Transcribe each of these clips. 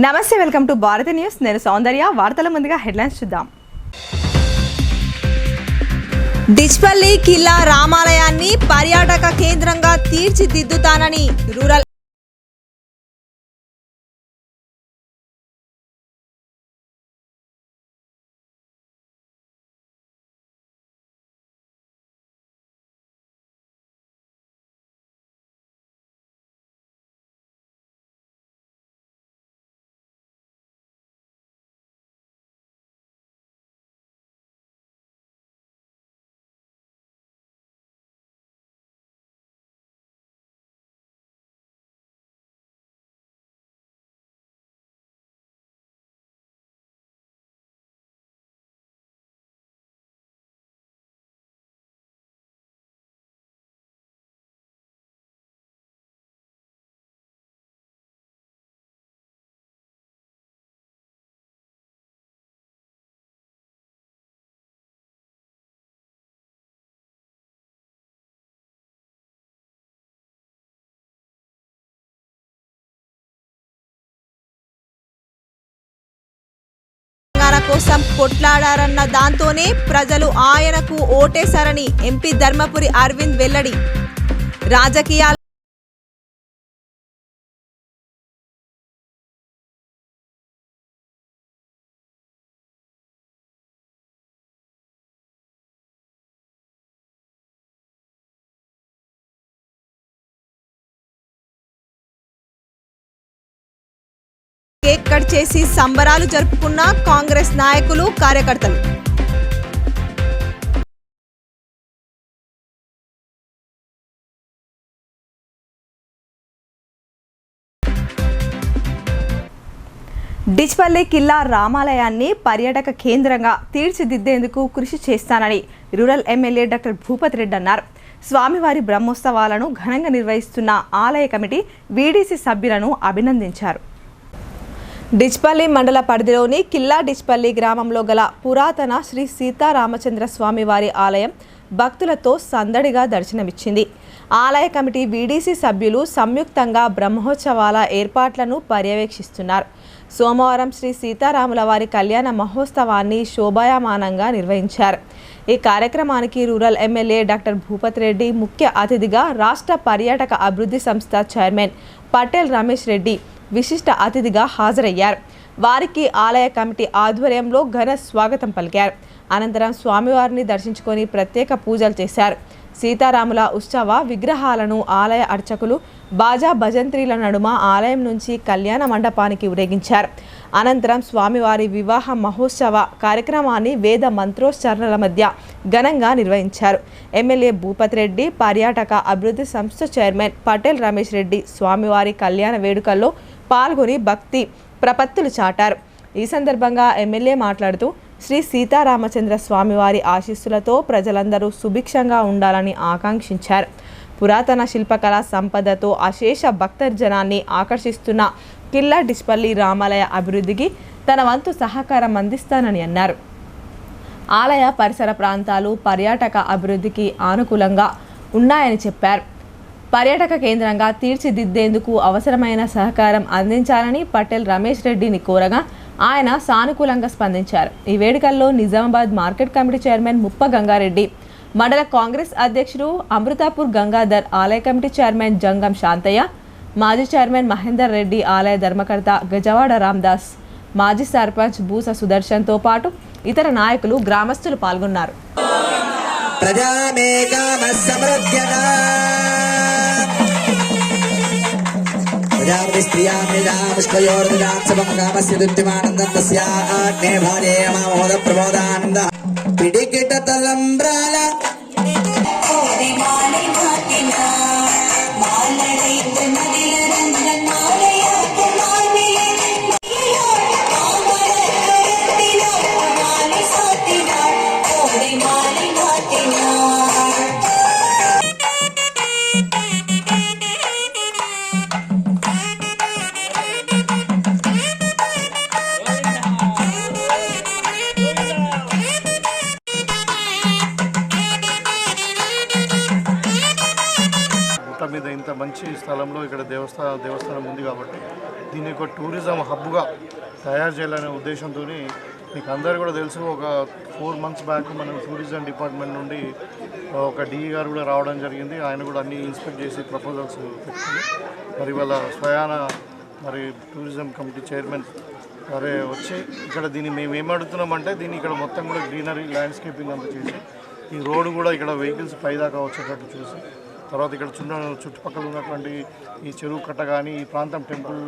నమస్తే, welcome to భారత news. నేను సౌందర్య. వార్తల ముందుగా హెడ్లైన్స్ చూద్దాం. డిచ్పల్లి కిల్లా రామాలయాన్ని పర్యాటక కేంద్రంగా తీర్చిదిద్దుతానని రూరల్ కోసం కొట్లాడారన్న దాంతోనే ప్రజలు ఆయనకు ఓటేశారని ఎంపీ ధర్మపురి అరవింద్ వెల్లడి. రాజకీయాల కేక్ కట్ చేసి సంబరాలు జరుపుకున్న కాంగ్రెస్ నాయకులు, కార్యకర్తలు. డిచ్పల్లి కిల్లా రామాలయాన్ని పర్యాటక కేంద్రంగా తీర్చిదిద్దేందుకు కృషి చేస్తానని rural MLA doctor Bhupathi Reddy అన్నారు. స్వామివారి బ్రహ్మోత్సవాలను ఘనంగా నిర్వహిస్తున్న ఆలయ కమిటీ వీడీసీ సభ్యులను అభినందించారు. డిచ్పల్లి మండల పరిధిలోని కిల్లా డిచ్పల్లి గ్రామంలో గల పురాతన శ్రీ సీతారామచంద్ర స్వామివారి ఆలయం భక్తులతో సందడిగా దర్శనమిచ్చింది. ఆలయ కమిటీ వీడీసీ సభ్యులు సంయుక్తంగా బ్రహ్మోత్సవాల ఏర్పాట్లను పర్యవేక్షిస్తున్నారు. సోమవారం శ్రీ సీతారాముల వారి కళ్యాణ మహోత్సవాన్ని శోభాయమానంగా నిర్వహించారు. ఈ కార్యక్రమానికి rural MLA doctor Bhupathi Reddy ముఖ్య అతిథిగా, రాష్ట్ర పర్యాటక అభివృద్ధి సంస్థ చైర్మన్ పటేల్ రమేష్ రెడ్డి విశిష్ట అతిథిగా హాజరయ్యారు. వారికి ఆలయ కమిటీ ఆధ్వర్యంలో ఘన స్వాగతం పలికారు. అనంతరం స్వామివారిని దర్శించుకొని ప్రత్యేక పూజలు చేశారు. సీతారాముల ఉత్సవ విగ్రహాలను ఆలయ అర్చకులు బాజా భజంత్రీల నడుమ ఆలయం నుంచి కళ్యాణ మండపానికి ఊరేగించారు. అనంతరం స్వామివారి వివాహ మహోత్సవ కార్యక్రమాన్ని వేద మంత్రోచ్చారణల మధ్య ఘనంగా నిర్వహించారు. ఎమ్మెల్యే భూపతి రెడ్డి, పర్యాటక అభివృద్ధి సంస్థ చైర్మన్ పటేల్ రమేష్ రెడ్డి స్వామివారి కళ్యాణ వేడుకల్లో పాల్గొని భక్తి ప్రపత్తులు చాటారు. ఈ సందర్భంగా ఎమ్మెల్యే మాట్లాడుతూ శ్రీ సీతారామచంద్ర స్వామివారి ఆశీస్సులతో ప్రజలందరూ సుభిక్షంగా ఉండాలని ఆకాంక్షించారు. పురాతన శిల్పకళా సంపదతో అశేష భక్తజనాన్ని ఆకర్షిస్తున్న కిల్లా డిచ్పల్లి రామాలయ అభివృద్ధికి తన వంతు సహకారం అందిస్తానని అన్నారు. ఆలయ పరిసర ప్రాంతాలు పర్యాటక అభివృద్ధికి అనుకూలంగా ఉన్నాయని చెప్పారు. పర్యాటక కేంద్రంగా తీర్చిదిద్దేందుకు అవసరమైన సహకారం అందించాలని పటేల్ రమేష్ రెడ్డిని కోరగా ఆయన సానుకూలంగా స్పందించారు. ఈ వేడుకల్లో నిజామాబాద్ మార్కెట్ కమిటీ చైర్మన్ ముప్ప గంగారెడ్డి, మండల కాంగ్రెస్ అధ్యక్షుడు అమృతాపూర్ గంగాధర్, ఆలయ కమిటీ చైర్మన్ జంగం శాంతయ్య, మాజీ చైర్మన్ మహేందర్ రెడ్డి, ఆలయ ధర్మకర్త గజవాడ రామ్దాస్, మాజీ సర్పంచ్ బూస సుదర్శన్తో పాటు ఇతర నాయకులు, గ్రామస్తులు పాల్గొన్నారు. గుట్ట మీద ఇంత మంచి స్థలంలో ఇక్కడ దేవస్థానం ఉంది కాబట్టి దీన్ని ఒక టూరిజం హబ్గా తయారు చేయాలనే ఉద్దేశంతో మీకు అందరూ కూడా తెలుసు, ఒక 4 months బ్యాక్ మనం టూరిజం డిపార్ట్మెంట్ నుండి ఒక డిఈ గారు కూడా రావడం జరిగింది. ఆయన కూడా అన్నీ ఇన్స్పెక్ట్ చేసి ప్రపోజల్స్ పెట్టుకుని మరి వాళ్ళ స్వయాన మరి టూరిజం కమిటీ చైర్మన్ సరే వచ్చి ఇక్కడ దీన్ని మేము ఏమడుగుతున్నామంటే దీన్ని ఇక్కడ మొత్తం కూడా గ్రీనరీ ల్యాండ్స్కేపింగ్ అంతా చేసి ఈ రోడ్డు కూడా ఇక్కడ వెహికల్స్ పైదాకా వచ్చేటట్టు చూసి తర్వాత ఇక్కడ చుట్టుపక్కల ఉన్నటువంటి ఈ చెరువు కట్ట కానీ ఈ ప్రాంతం టెంపుల్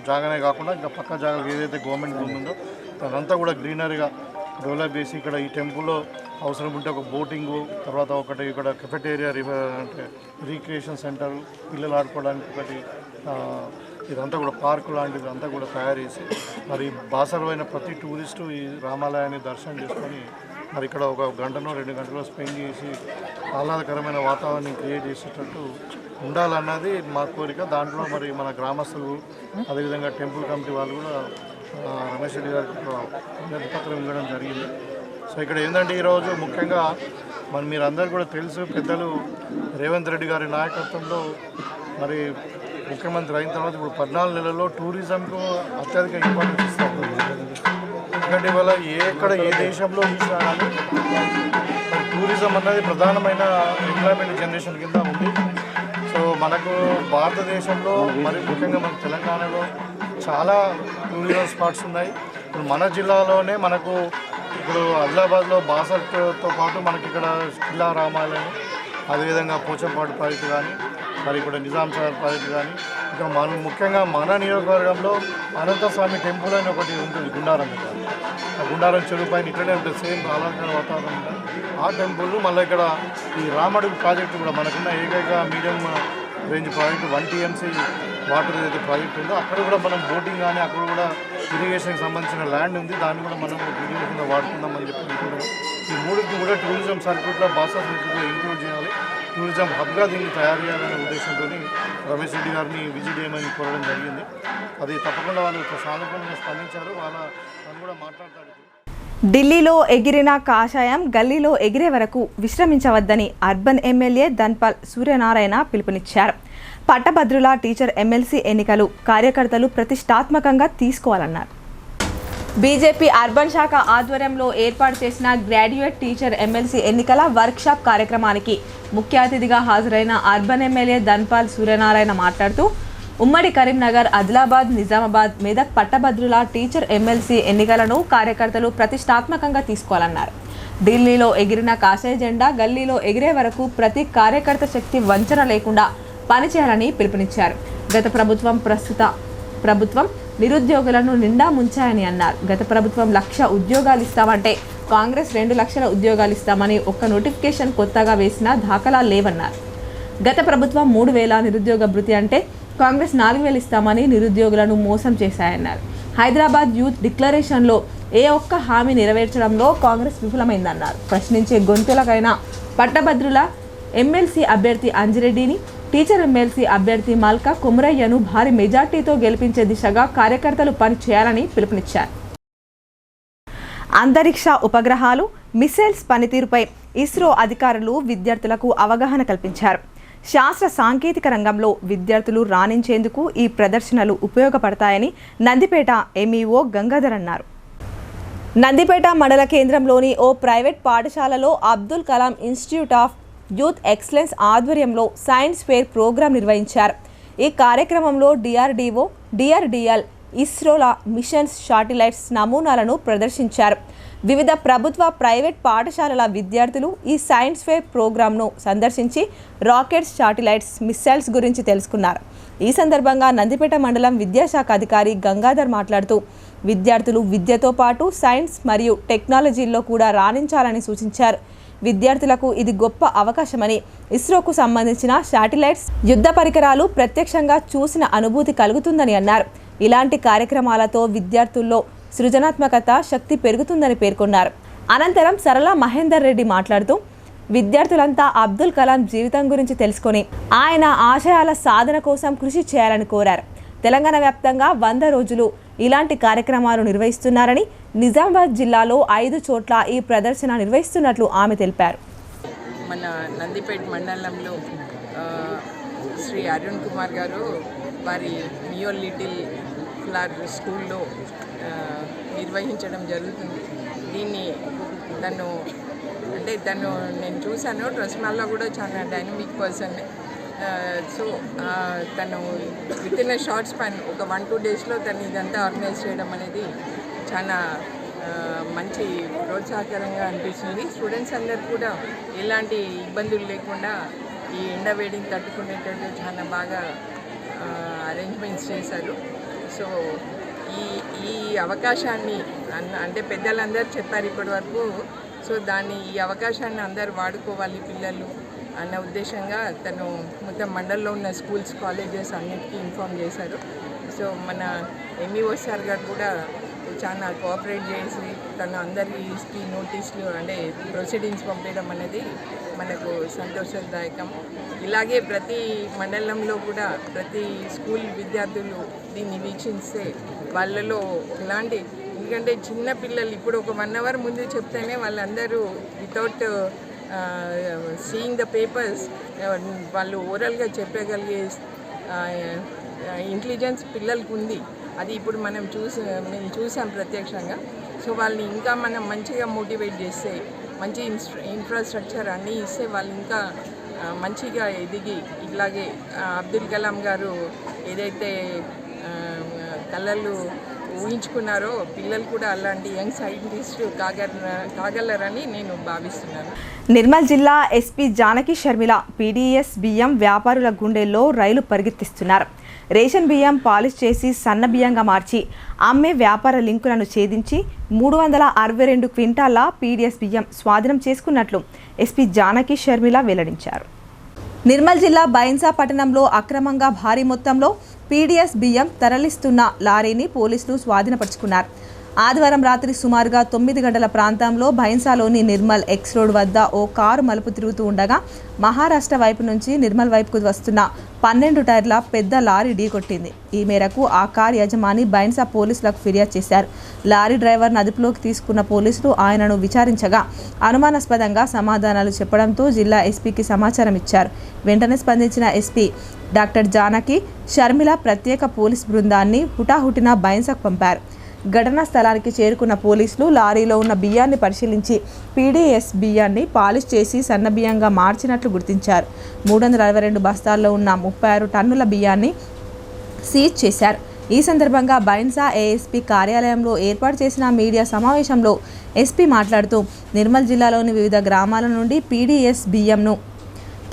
జాగానే కాకుండా ఇంకా పక్క జాగాలు ఏదైతే గవర్నమెంట్ భూమి ఉందో అదంతా కూడా గ్రీనరీగా డెవలప్ చేసి ఇక్కడ ఈ టెంపుల్లో అవసరం ఉంటే ఒక బోటింగు, తర్వాత ఒకటి ఇక్కడ కెఫెటేరియా అంటే రీక్రియేషన్ సెంటర్, పిల్లలు ఆడుకోవడానికి ఒకటి ఇదంతా కూడా పార్కు లాంటిది అంతా కూడా తయారు చేసి మరి బాసరమైన ప్రతి టూరిస్టు ఈ రామాలయాన్ని దర్శనం చేసుకొని మరి ఇక్కడ ఒక 1 గంటనో 2 గంటలో స్పెండ్ చేసి ఆహ్లాదకరమైన వాతావరణం క్రియేట్ చేసేటట్టు ఉండాలన్నది మా కోరిక. దాంట్లో మరి మన గ్రామస్తులు అదేవిధంగా టెంపుల్ కమిటీ వాళ్ళు కూడా రమేష్ రెడ్డి గారికి వినతిపత్రం ఇవ్వడం జరిగింది. సో ఇక్కడ ఏంటంటే ఈరోజు ముఖ్యంగా మీరందరూ కూడా తెలుసు, పెద్దలు రేవంత్ రెడ్డి గారి నాయకత్వంలో మరి ముఖ్యమంత్రి అయిన తర్వాత ఇప్పుడు 14 నెలల్లో టూరిజంకు అత్యధిక ఇంపార్టెన్స్ ఇస్తారు. ఎందుకంటే ఇవాళ ఏ దేశంలో చూసినా కానీ టూరిజం అన్నది ప్రధానమైన ఎంప్లాయ్మెంట్ జనరేషన్ కింద ఉంది. సో మనకు భారతదేశంలో మరి ముఖ్యంగా మన తెలంగాణలో చాలా టూరిజం స్పాట్స్ ఉన్నాయి. ఇప్పుడు మన జిల్లాలోనే మనకు ఇప్పుడు ఆదిలాబాద్లో బాసర్తో పాటు మనకి ఇక్కడ కిల్లా రామాలయం, అదేవిధంగా పోచంపాడు ప్రాజెక్టు కానీ మరి ఇక్కడ నిజాం సాగర్ ప్రాజెక్టు కానీ ఇంకా ముఖ్యంగా మన నియోజకవర్గంలో అనంతస్వామి టెంపుల్ అని ఒకటి ఉంటుంది గుండారం మీద. ఆ గుండారం చెరువు పైన ఇట్లనే ఉంటుంది, సేమ్ ఆహ్లాదకర వాతావరణం ఉంటుంది. ఆ టెంపుల్ మళ్ళీ ఇక్కడ ఈ రామడుగు ప్రాజెక్టు కూడా మనకున్న ఏకైక medium range project 1 TMC water ఏదైతే ప్రాజెక్ట్ ఉందో అక్కడ కూడా మనం బోటింగ్ కానీ అక్కడ కూడా ఇరిగేషన్కి సంబంధించిన ల్యాండ్ ఉంది, దాన్ని కూడా మనం ఇరిగేషన్లో వాడుకుందామని చెప్పి అనుకుంటున్నాం. ఈ మూడింటిని కూడా టూరిజం సర్క్యూట్లో బాసా సర్క్యూట్లో ఇంక్లూడ్ చేయాలి, టూరిజం హబ్గా దీన్ని తయారు చేయాలనే ఉద్దేశంతో రమేష్ రెడ్డి గారిని విజిట్ చేయమని కోరడం జరిగింది. అది తప్పకుండా వాళ్ళు సానుకూలంగా స్పందించారు. వాళ్ళు కూడా మాట్లాడతారు. ఢిల్లీలో ఎగిరిన కాషాయం గల్లీలో ఎగిరే వరకు విశ్రమించవద్దని అర్బన్ ఎమ్మెల్యే ధన్పాల్ సూర్యనారాయణ పిలుపునిచ్చారు. పట్టభద్రుల టీచర్ ఎమ్మెల్సీ ఎన్నికలు కార్యకర్తలు ప్రతిష్టాత్మకంగా తీసుకోవాలన్నారు. బీజేపీ అర్బన్ శాఖ ఆధ్వర్యంలో ఏర్పాటు చేసిన గ్రాడ్యుయేట్ టీచర్ ఎమ్మెల్సీ ఎన్నికల వర్క్షాప్ కార్యక్రమానికి ముఖ్య అతిథిగా హాజరైన అర్బన్ ఎమ్మెల్యే ధన్పాల్ సూర్యనారాయణ మాట్లాడుతూ ఉమ్మడి కరీంనగర్, ఆదిలాబాద్, నిజామాబాద్, మెదక్ పట్టభద్రుల టీచర్ ఎమ్మెల్సీ ఎన్నికలను కార్యకర్తలు ప్రతిష్టాత్మకంగా తీసుకోవాలన్నారు. ఢిల్లీలో ఎగిరిన కాషాయ జెండా గల్లీలో ఎగిరే వరకు ప్రతి కార్యకర్త శక్తి వంచన లేకుండా పనిచేయాలని పిలుపునిచ్చారు. గత ప్రభుత్వం ప్రస్తుత ప్రభుత్వం నిరుద్యోగులను నిండా ముంచాయని అన్నారు. గత ప్రభుత్వం 1,00,000 ఉద్యోగాలు ఇస్తామంటే కాంగ్రెస్ 2 లక్షల ఉద్యోగాలు ఇస్తామని ఒక్క నోటిఫికేషన్ కొత్తగా వేసిన దాఖలా లేవన్నారు. గత ప్రభుత్వం 3,000 నిరుద్యోగ భృతి అంటే కాంగ్రెస్ 4,000 ఇస్తామని నిరుద్యోగులను మోసం చేశాయన్నారు. హైదరాబాద్ యూత్ డిక్లరేషన్లో ఏ ఒక్క హామీ నెరవేర్చడంలో కాంగ్రెస్ విఫలమైందన్నారు. ప్రశ్నించే గొంతులకైనా పట్టభద్రుల ఎమ్మెల్సీ అభ్యర్థి అంజిరెడ్డిని, టీచర్ ఎమ్మెల్సీ అభ్యర్థి మల్కా కుమరయ్యను భారీ మెజార్టీతో గెలిపించే దిశగా కార్యకర్తలు పనిచేయాలని పిలుపునిచ్చారు. అంతరిక్ష ఉపగ్రహాలు, మిసైల్స్ పనితీరుపై ఇస్రో అధికారులు విద్యార్థులకు అవగాహన కల్పించారు. శాస్త్ర సాంకేతిక రంగంలో విద్యార్థులు రాణించేందుకు ఈ ప్రదర్శనలు ఉపయోగపడతాయని నందిపేట ఎంఈఓ గంగాధర్ అన్నారు. నందిపేట మండల కేంద్రంలోని ఓ ప్రైవేట్ పాఠశాలలో Abdul Kalam institute of youth excellence ఆధ్వర్యంలో సైన్స్ ఫేర్ ప్రోగ్రాం నిర్వహించారు. ఈ కార్యక్రమంలో డిఆర్డీఓ, డిఆర్డీఎల్, ఇస్రోల మిషన్స్ శాటిలైట్స్ నమూనాలను ప్రదర్శించారు. వివిధ ప్రభుత్వ, ప్రైవేట్ పాఠశాలల విద్యార్థులు ఈ సైన్స్ ఫేర్ ప్రోగ్రాంను సందర్శించి రాకెట్స్, శాటిలైట్స్, మిస్సైల్స్ గురించి తెలుసుకున్నారు. ఈ సందర్భంగా నందిపేట మండలం విద్యాశాఖ అధికారి గంగాధర్ మాట్లాడుతూ విద్యార్థులు విద్యతో పాటు సైన్స్ మరియు టెక్నాలజీల్లో కూడా రాణించాలని సూచించారు. విద్యార్థులకు ఇది గొప్ప అవకాశమని, ఇస్రోకు సంబంధించిన శాటిలైట్స్, యుద్ధ పరికరాలు ప్రత్యక్షంగా చూసిన అనుభూతి కలుగుతుందని అన్నారు. ఇలాంటి కార్యక్రమాలతో విద్యార్థుల్లో సృజనాత్మకత శక్తి పెరుగుతుందని పేర్కొన్నారు. అనంతరం సరళ మహేందర్ రెడ్డి మాట్లాడుతూ విద్యార్థులంతా అబ్దుల్ కలాం జీవితం గురించి తెలుసుకొని ఆయన ఆశయాల సాధన కోసం కృషి చేయాలని కోరారు. తెలంగాణ వ్యాప్తంగా 100 రోజులు ఇలాంటి కార్యక్రమాలు నిర్వహిస్తున్నారని, నిజామాబాద్ జిల్లాలో 5 చోట్ల ఈ ప్రదర్శన నిర్వహిస్తున్నట్లు ఆమె తెలిపారు. మన నందిపేట మండలంలో శ్రీ అరుణ్ కుమార్ గారు వారి మియో లిటిల్ ఫ్లవర్ స్కూల్లో నిర్వహించడం జరుగుతుంది. దీన్ని తను నేను చూశాను, డ్రెస్మాల్లో కూడా చాలా డైనమిక్ పర్సన్. సో తను విత్ ఇన్ షార్ట్ స్పాన్ ఒక 1-2 డేస్లో తను ఇదంతా ఆర్గనైజ్ చేయడం అనేది చాలా మంచి ప్రోత్సాహకరంగా అనిపిస్తుంది. స్టూడెంట్స్ అందరు కూడా ఎలాంటి ఇబ్బందులు లేకుండా ఈ ఎండ వేడిని తట్టుకునేటట్టు చాలా బాగా అరేంజ్మెంట్స్ చేశారు. సో ఈ అవకాశాన్ని అంటే పెద్దలందరూ చెప్పారు ఇప్పటి వరకు. సో ఈ అవకాశాన్ని అందరూ వాడుకోవాలి పిల్లలు అన్న ఉద్దేశంగా తను మొత్తం మండలంలో ఉన్న స్కూల్స్, కాలేజెస్ అన్నిటికీ ఇన్ఫామ్ చేశారు. సో మన ఎంఈఓ సార్ గారు కూడా చాలా కోఆపరేట్ చేసి తను అందరికీ నోటీసులు అంటే ప్రొసీడింగ్స్ పంపించడం అనేది మనకు సంతోషదాయకం. ఇలాగే ప్రతి మండలంలో కూడా ప్రతి స్కూల్ విద్యార్థులు దీన్ని వీక్షిస్తే వాళ్ళలో ఇలాంటి, ఎందుకంటే చిన్న పిల్లలు ఇప్పుడు ఒక 1 అవర్ ముందు చెప్తేనే వాళ్ళందరూ వితౌట్ సీయింగ్ ద పేపర్స్ వాళ్ళు ఓరల్గా చెప్పగలిగే ఇంటెలిజెన్స్ పిల్లలకు ఉంది. అది ఇప్పుడు మేము చూసాం ప్రత్యక్షంగా. సో వాళ్ళని ఇంకా మనం మంచిగా మోటివేట్ చేస్తే, మంచి ఇన్ఫ్రాస్ట్రక్చర్ అన్నీ ఇస్తే వాళ్ళు ఇంకా మంచిగా ఎదిగి ఇట్లాగే అబ్దుల్ కలాం గారు ఏదైతే కళలు ఊహించుకున్నారో పిల్లలు కూడా అలాంటి యంగ్ సైంటిస్టు కాగలరని నేను భావిస్తున్నాను. నిర్మల్ జిల్లా ఎస్పీ జానకి షర్మిల పీడీఎస్ బియ్యం వ్యాపారుల గుండెల్లో రైలు పరిగెత్తిస్తున్నారు. రేషన్ బియ్యం పాలిష్ చేసి సన్న బియ్యంగా మార్చి అమ్మే వ్యాపార లింకులను ఛేదించి 362 క్వింటాల పీడీఎస్ బియ్యం స్వాధీనం చేసుకున్నట్లు ఎస్పీ జానకి షర్మిల వెల్లడించారు. నిర్మల్ జిల్లా బైన్సా పట్టణంలో అక్రమంగా భారీ మొత్తంలో పీడీఎస్ బియ్యం తరలిస్తున్న లారీని పోలీసులు స్వాధీనపరుచుకున్నారు. ఆదివారం రాత్రి సుమారుగా 9 గంటల ప్రాంతంలో బైన్సాలోని నిర్మల్ ఎక్స్ రోడ్ వద్ద ఓ కారు మలుపు తిరుగుతూ ఉండగా మహారాష్ట్ర వైపు నుంచి నిర్మల్ వైపుకు వస్తున్న 12 టైర్ల పెద్ద లారీ ఢీకొట్టింది. ఈ మేరకు ఆ కారు యజమాని బైన్సా పోలీసులకు ఫిర్యాదు చేశారు. లారీ డ్రైవర్ను అదుపులోకి తీసుకున్న పోలీసులు ఆయనను విచారించగా అనుమానాస్పదంగా సమాధానాలు చెప్పడంతో జిల్లా ఎస్పీకి సమాచారం ఇచ్చారు. వెంటనే స్పందించిన ఎస్పీ డాక్టర్ జానకి షర్మిల ప్రత్యేక పోలీస్ బృందాన్ని హుటాహుటిన బైన్సాకు పంపారు. ఘటనా స్థలానికి చేరుకున్న పోలీసులు లారీలో ఉన్న బియ్యాన్ని పరిశీలించి పీడీఎస్ బియ్యాన్ని పాలిష్ చేసి సన్న బియ్యంగా మార్చినట్లు గుర్తించారు. 362 బస్తాల్లో ఉన్న 36 టన్నుల బియ్యాన్ని సీజ్ చేశారు. ఈ సందర్భంగా బైన్సా ఏఎస్పీ కార్యాలయంలో ఏర్పాటు చేసిన మీడియా సమావేశంలో ఎస్పీ మాట్లాడుతూ నిర్మల్ జిల్లాలోని వివిధ గ్రామాల నుండి పీడీఎస్ బియ్యంను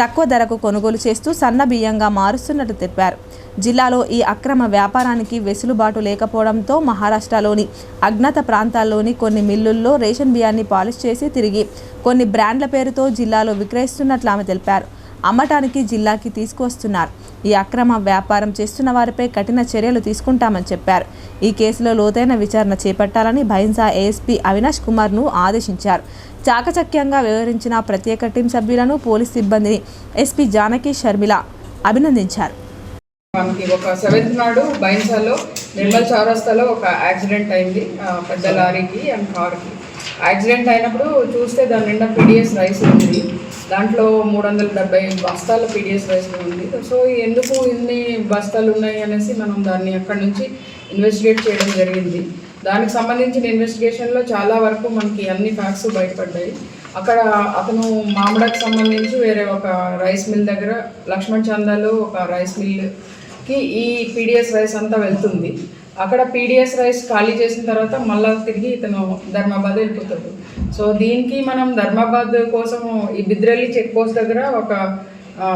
తక్కువ ధరకు కొనుగోలు చేస్తూ సన్న బియ్యంగా మారుస్తున్నట్టు తెలిపారు. జిల్లాలో ఈ అక్రమ వ్యాపారానికి వెసులుబాటు లేకపోవడంతో మహారాష్ట్రలోని అజ్ఞాత ప్రాంతాల్లోని కొన్ని మిల్లుల్లో రేషన్ బియ్యాన్ని పాలిష్ చేసి తిరిగి కొన్ని బ్రాండ్ల పేరుతో జిల్లాలో విక్రయిస్తున్నట్లు ఆమె తెలిపారు. అమ్మటానికి జిల్లాకి తీసుకువస్తున్నారు. ఈ అక్రమ వ్యాపారం చేస్తున్న వారిపై కఠిన చర్యలు తీసుకుంటామని చెప్పారు. ఈ కేసులో లోతైన విచారణ చేపట్టాలని బైన్సా ఏఎస్పీ అవినాష్ కుమార్ను ఆదేశించారు. చాకచక్యంగా వ్యవహరించిన ప్రత్యేక టీం సభ్యులను పోలీస్ సిబ్బందిని ఎస్పీ జానకి షర్మిల అభినందించారు. మనకి ఒక 7th నాడు బైన్సాలో నిర్మల్ చౌరస్తాలో ఒక యాక్సిడెంట్ అయింది. పెద్ద లారీకి అండ్ కార్కి యాక్సిడెంట్ అయినప్పుడు చూస్తే దాని నిండా పీడీఎస్ రైస్ ఉంది. దాంట్లో 370 బస్తాల పీడీఎస్ రైస్ ఉంది. సో ఎందుకు ఇన్ని బస్తాలు ఉన్నాయి అనేసి మనం దాన్ని అక్కడి నుంచి ఇన్వెస్టిగేట్ చేయడం జరిగింది. దానికి సంబంధించిన ఇన్వెస్టిగేషన్లో చాలా వరకు మనకి అన్ని ఫ్యాక్ట్స్ బయటపడ్డాయి. అక్కడ అతను మామిడాకు సంబంధించి వేరే ఒక రైస్ మిల్ దగ్గర లక్ష్మణ్ చందాలో ఒక రైస్ మిల్కి ఈ పీడీఎస్ రైస్ అంతా వెళ్తుంది. అక్కడ పీడీఎస్ రైస్ ఖాళీ చేసిన తర్వాత మళ్ళీ తిరిగి ఇతను ధర్మాబాద్ వెళ్ళిపోతాడు. సో దీనికి మనం ధర్మాబాద్ కోసం ఈ బిద్రెల్లి చెక్ పోస్ట్ దగ్గర ఒక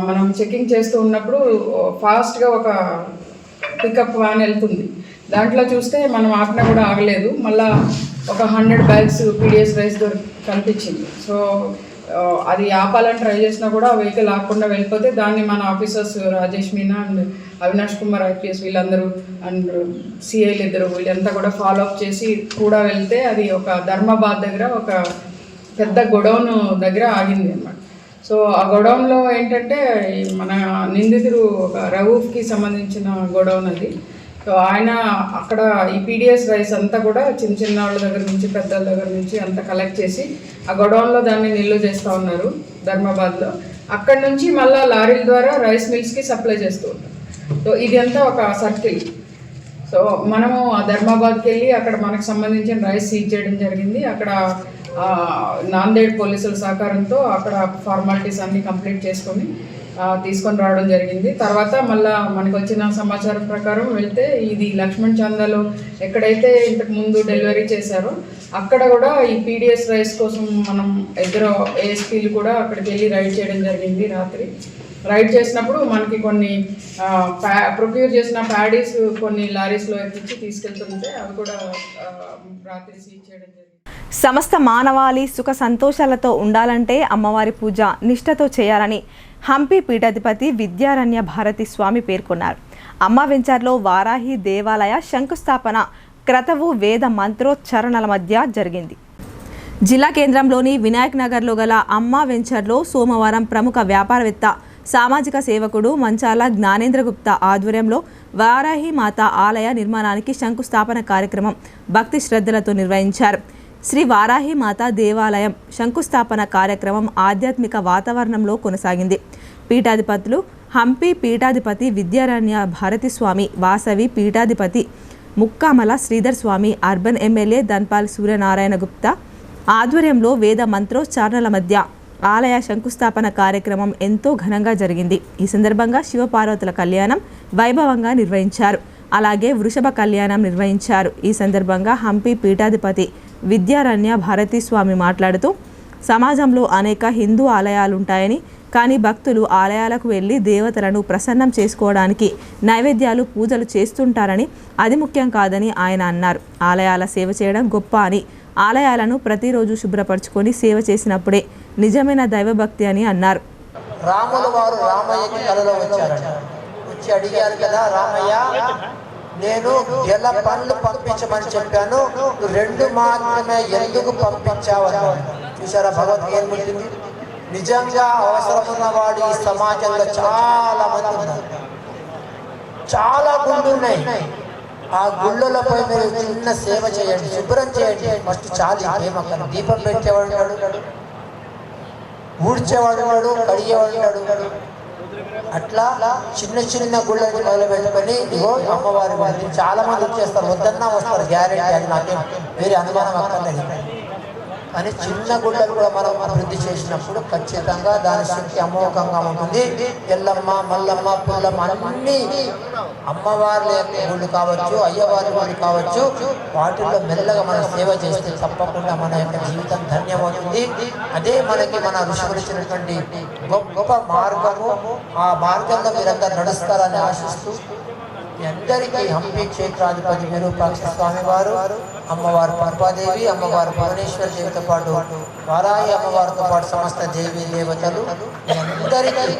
మనం చెకింగ్ చేస్తూ ఉన్నప్పుడు ఫాస్ట్గా ఒక పికప్ వ్యాన్ వెళ్తుంది. దాంట్లో చూస్తే మనం ఆపినా కూడా ఆగలేదు. మళ్ళీ ఒక 100 బ్యాగ్స్ పీడీఎస్ రైస్ కనిపించింది. సో అది ఆపాలని ట్రై చేసినా కూడా ఆ వెహికల్ ఆపకుండా వెళ్ళిపోతే దాన్ని మన officers Rajesh Meena and Avinash Kumar IPS వీళ్ళందరూ అండ్ సిఐలు ఇద్దరు వీళ్ళంతా కూడా ఫాలో అప్ చేసి కూడా వెళ్తే అది ఒక ధర్మాబాద్ దగ్గర ఒక పెద్ద గొడౌన్ దగ్గర ఆగింది అన్నమాట. సో ఆ గొడౌన్లో ఏంటంటే మన నిందితుడు ఒక రవూఫ్కి సంబంధించిన గొడౌన్ అది. సో ఆయన అక్కడ ఈ పీడీఎస్ రైస్ అంతా కూడా చిన్న చిన్న వాళ్ళ దగ్గర నుంచి పెద్దల దగ్గర నుంచి అంతా కలెక్ట్ చేసి ఆ గొడౌన్లో దాన్ని నిల్వ చేస్తూ ఉన్నారు ధర్మాబాద్లో. అక్కడ నుంచి మళ్ళీ లారీల ద్వారా రైస్ మిల్స్కి సప్లై చేస్తూ ఉంటాం. సో ఇది అంతా ఒక సర్కిల్. సో మనము ధర్మాబాద్కి వెళ్ళి అక్కడ మనకు సంబంధించిన రైస్ సీజ్ చేయడం జరిగింది. అక్కడ నాందేడ్ పోలీసుల సహకారంతో అక్కడ ఫార్మాలిటీస్ అన్నీ కంప్లీట్ చేసుకొని తీసుకొని రావడం జరిగింది. తర్వాత మళ్ళీ మనకు వచ్చిన సమాచారం ప్రకారం వెళ్తే ఇది లక్ష్మణ్ చందాలో ఎక్కడైతే ఇంతకు ముందు డెలివరీ చేశారో అక్కడ కూడా ఈ పీడిఎస్ రైస్ కోసం మనం ఇద్దరు ఏఎస్పీలు కూడా అక్కడికి వెళ్ళి రైడ్ చేయడం జరిగింది. రాత్రి రైడ్ చేసినప్పుడు మనకి కొన్ని ప్రొక్యూర్ చేసిన ప్యాడీస్ కొన్ని లారీస్లో ఎక్కించి తీసుకెళ్తుంటే అవి కూడా రాత్రి సీజ్ చేయడం జరిగింది. సమస్త మానవాళి సుఖ సంతోషాలతో ఉండాలంటే అమ్మవారి పూజ నిష్ఠతో చేయాలని హంపి పీఠాధిపతి విద్యారణ్య భారతి స్వామి పేర్కొన్నారు. అమ్మ వెంచర్లో వారాహి దేవాలయ శంకుస్థాపన క్రతువు వేద మంత్రోచ్చరణల మధ్య జరిగింది. జిల్లా కేంద్రంలోని వినాయక్ నగర్లో గల అమ్మ వెంచర్లో సోమవారం ప్రముఖ వ్యాపారవేత్త సామాజిక సేవకుడు మంచాల జ్ఞానేంద్ర గుప్తా ఆధ్వర్యంలో వారాహి మాత ఆలయ నిర్మాణానికి శంకుస్థాపన కార్యక్రమం భక్తి శ్రద్ధలతో నిర్వహించారు. శ్రీ వారాహి మాత దేవాలయం శంకుస్థాపన కార్యక్రమం ఆధ్యాత్మిక వాతావరణంలో కొనసాగింది. పీఠాధిపతులు హంపి పీఠాధిపతి విద్యారణ్య భారతి స్వామి, వాసవి పీఠాధిపతి ముక్కామల శ్రీధర్ స్వామి, అర్బన్ ఎమ్మెల్యే ధన్పాల్ సూర్యనారాయణ గుప్తా ఆధ్వర్యంలో వేద మంత్రోచ్చారణల మధ్య ఆలయ శంకుస్థాపన కార్యక్రమం ఎంతో ఘనంగా జరిగింది. ఈ సందర్భంగా శివపార్వతుల కళ్యాణం వైభవంగా నిర్వహించారు. అలాగే వృషభ కళ్యాణం నిర్వహించారు. ఈ సందర్భంగా హంపి పీఠాధిపతి విద్యారణ్య భారతి స్వామి మాట్లాడుతూ సమాజంలో అనేక హిందూ ఆలయాలుంటాయని, కానీ భక్తులు ఆలయాలకు వెళ్ళి దేవతలను ప్రసన్నం చేసుకోవడానికి నైవేద్యాలు పూజలు చేస్తుంటారని, అది ముఖ్యం కాదని ఆయన అన్నారు. ఆలయాల సేవ చేయడం గొప్ప అని, ఆలయాలను ప్రతిరోజు శుభ్రపరచుకొని సేవ చేసినప్పుడే నిజమైన దైవభక్తి అని అన్నారు. రాములు వారు రామయ్యకి కలలో వచ్చారంట. వచ్చి అడిగారు కదా, రామయ్య నేను జల పండ్లు పంపించమని చెప్పాను, 2 మాత్రమే ఎందుకు పంపించావు? చూసారా భగవద్గీత ఏముంటుంది? నిజంగా అవసరమున్న వాడు ఈ సమాజంలో చాలా మంది ఉన్నారు. చాలా గుళ్ళు ఉన్నాయి. ఆ గుళ్ళలపై మీరు చిన్న సేవ చేయండి, శుభ్రం చేయండి. ఫస్ట్ చాలు, ఏమక్కడ దీపం పెట్టేవాడు ఉన్నాడు, ఊడ్చేవాడు ఉన్నాడు, కడిగేవాడు ఉన్నాడు. అట్లా చిన్న చిన్న గుళ్ళని మొదలు పెట్టుకొని ఇగో అమ్మవారి వారిని చాలా మంది వచ్చేస్తారు, వద్దన్నా వస్తారు, గ్యారెంటీ. అది నాకేం వేరే అనుమానం అక్కర్లేదు. అని చిన్న గుళ్ళలు కూడా మనం అభివృద్ధి చేసినప్పుడు ఖచ్చితంగా దాని శక్తి అమోఘంగా ఉంటుంది. ఎల్లమ్మ, మల్లమ్మ, పుల్లమ్మ అన్నీ అమ్మవారి గుళ్ళు కావచ్చు, అయ్యవారి గుళ్ళు కావచ్చు, వాటిల్లో మెల్లగా మనం సేవ చేస్తే తప్పకుండా మన యొక్క జీవితం ధన్యమవుతుంది. అదే మనకి మన ఋషులు ఇచ్చినటువంటి గొప్ప మార్గము. ఆ మార్గంలో మీరందరూ నడుస్తారని ఆశిస్తూ అందరికీ హంపి క్షేత్రాధిపతి విరూపాక్ష స్వామి వారు, అమ్మవారు పద్మాదేవి, అమ్మవారు భువనేశ్వరి దేవితో పాటు వారాహి అమ్మవారితో పాటు సమస్త దేవీ దేవతలు అందరికీ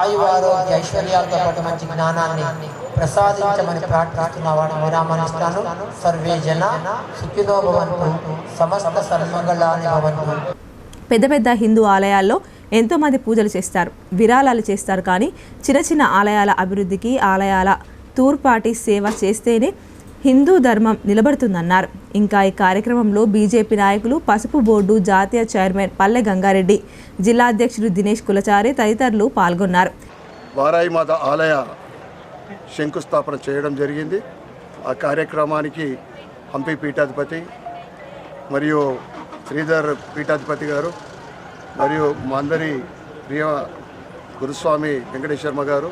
ఆయువారోగ్య ఐశ్వర్యాలతో పాటు మంచి జ్ఞానాన్ని ప్రసాదించమని ప్రార్థిస్తున్న వాడిని విరామనిస్తాను. సర్వే జన సుఖినో భవంతు, సమస్త సన్మంగళాని భవంతు. పెద్ద పెద్ద హిందూ ఆలయాల్లో ఎంతోమంది పూజలు చేస్తారు, విరాళాలు చేస్తారు. కానీ చిన్న చిన్న ఆలయాల అభివృద్ధికి, ఆలయాల తూర్పాటి సేవ చేస్తేనే హిందూ ధర్మం నిలబడుతుందన్నారు. ఇంకా ఈ కార్యక్రమంలో బీజేపీ నాయకులు, పసుపు బోర్డు జాతీయ చైర్మన్ పల్లె గంగారెడ్డి, జిల్లా అధ్యక్షుడు దినేష్ కులచారి తదితరులు పాల్గొన్నారు. వారాహిమాత ఆలయ శంకుస్థాపన చేయడం జరిగింది. ఆ కార్యక్రమానికి హంపి పీఠాధిపతి మరియు శ్రీధర్ పీఠాధిపతి గారు మరియు మా అందరి ప్రియ గురుస్వామి వెంకటేశ్వర్మ గారు,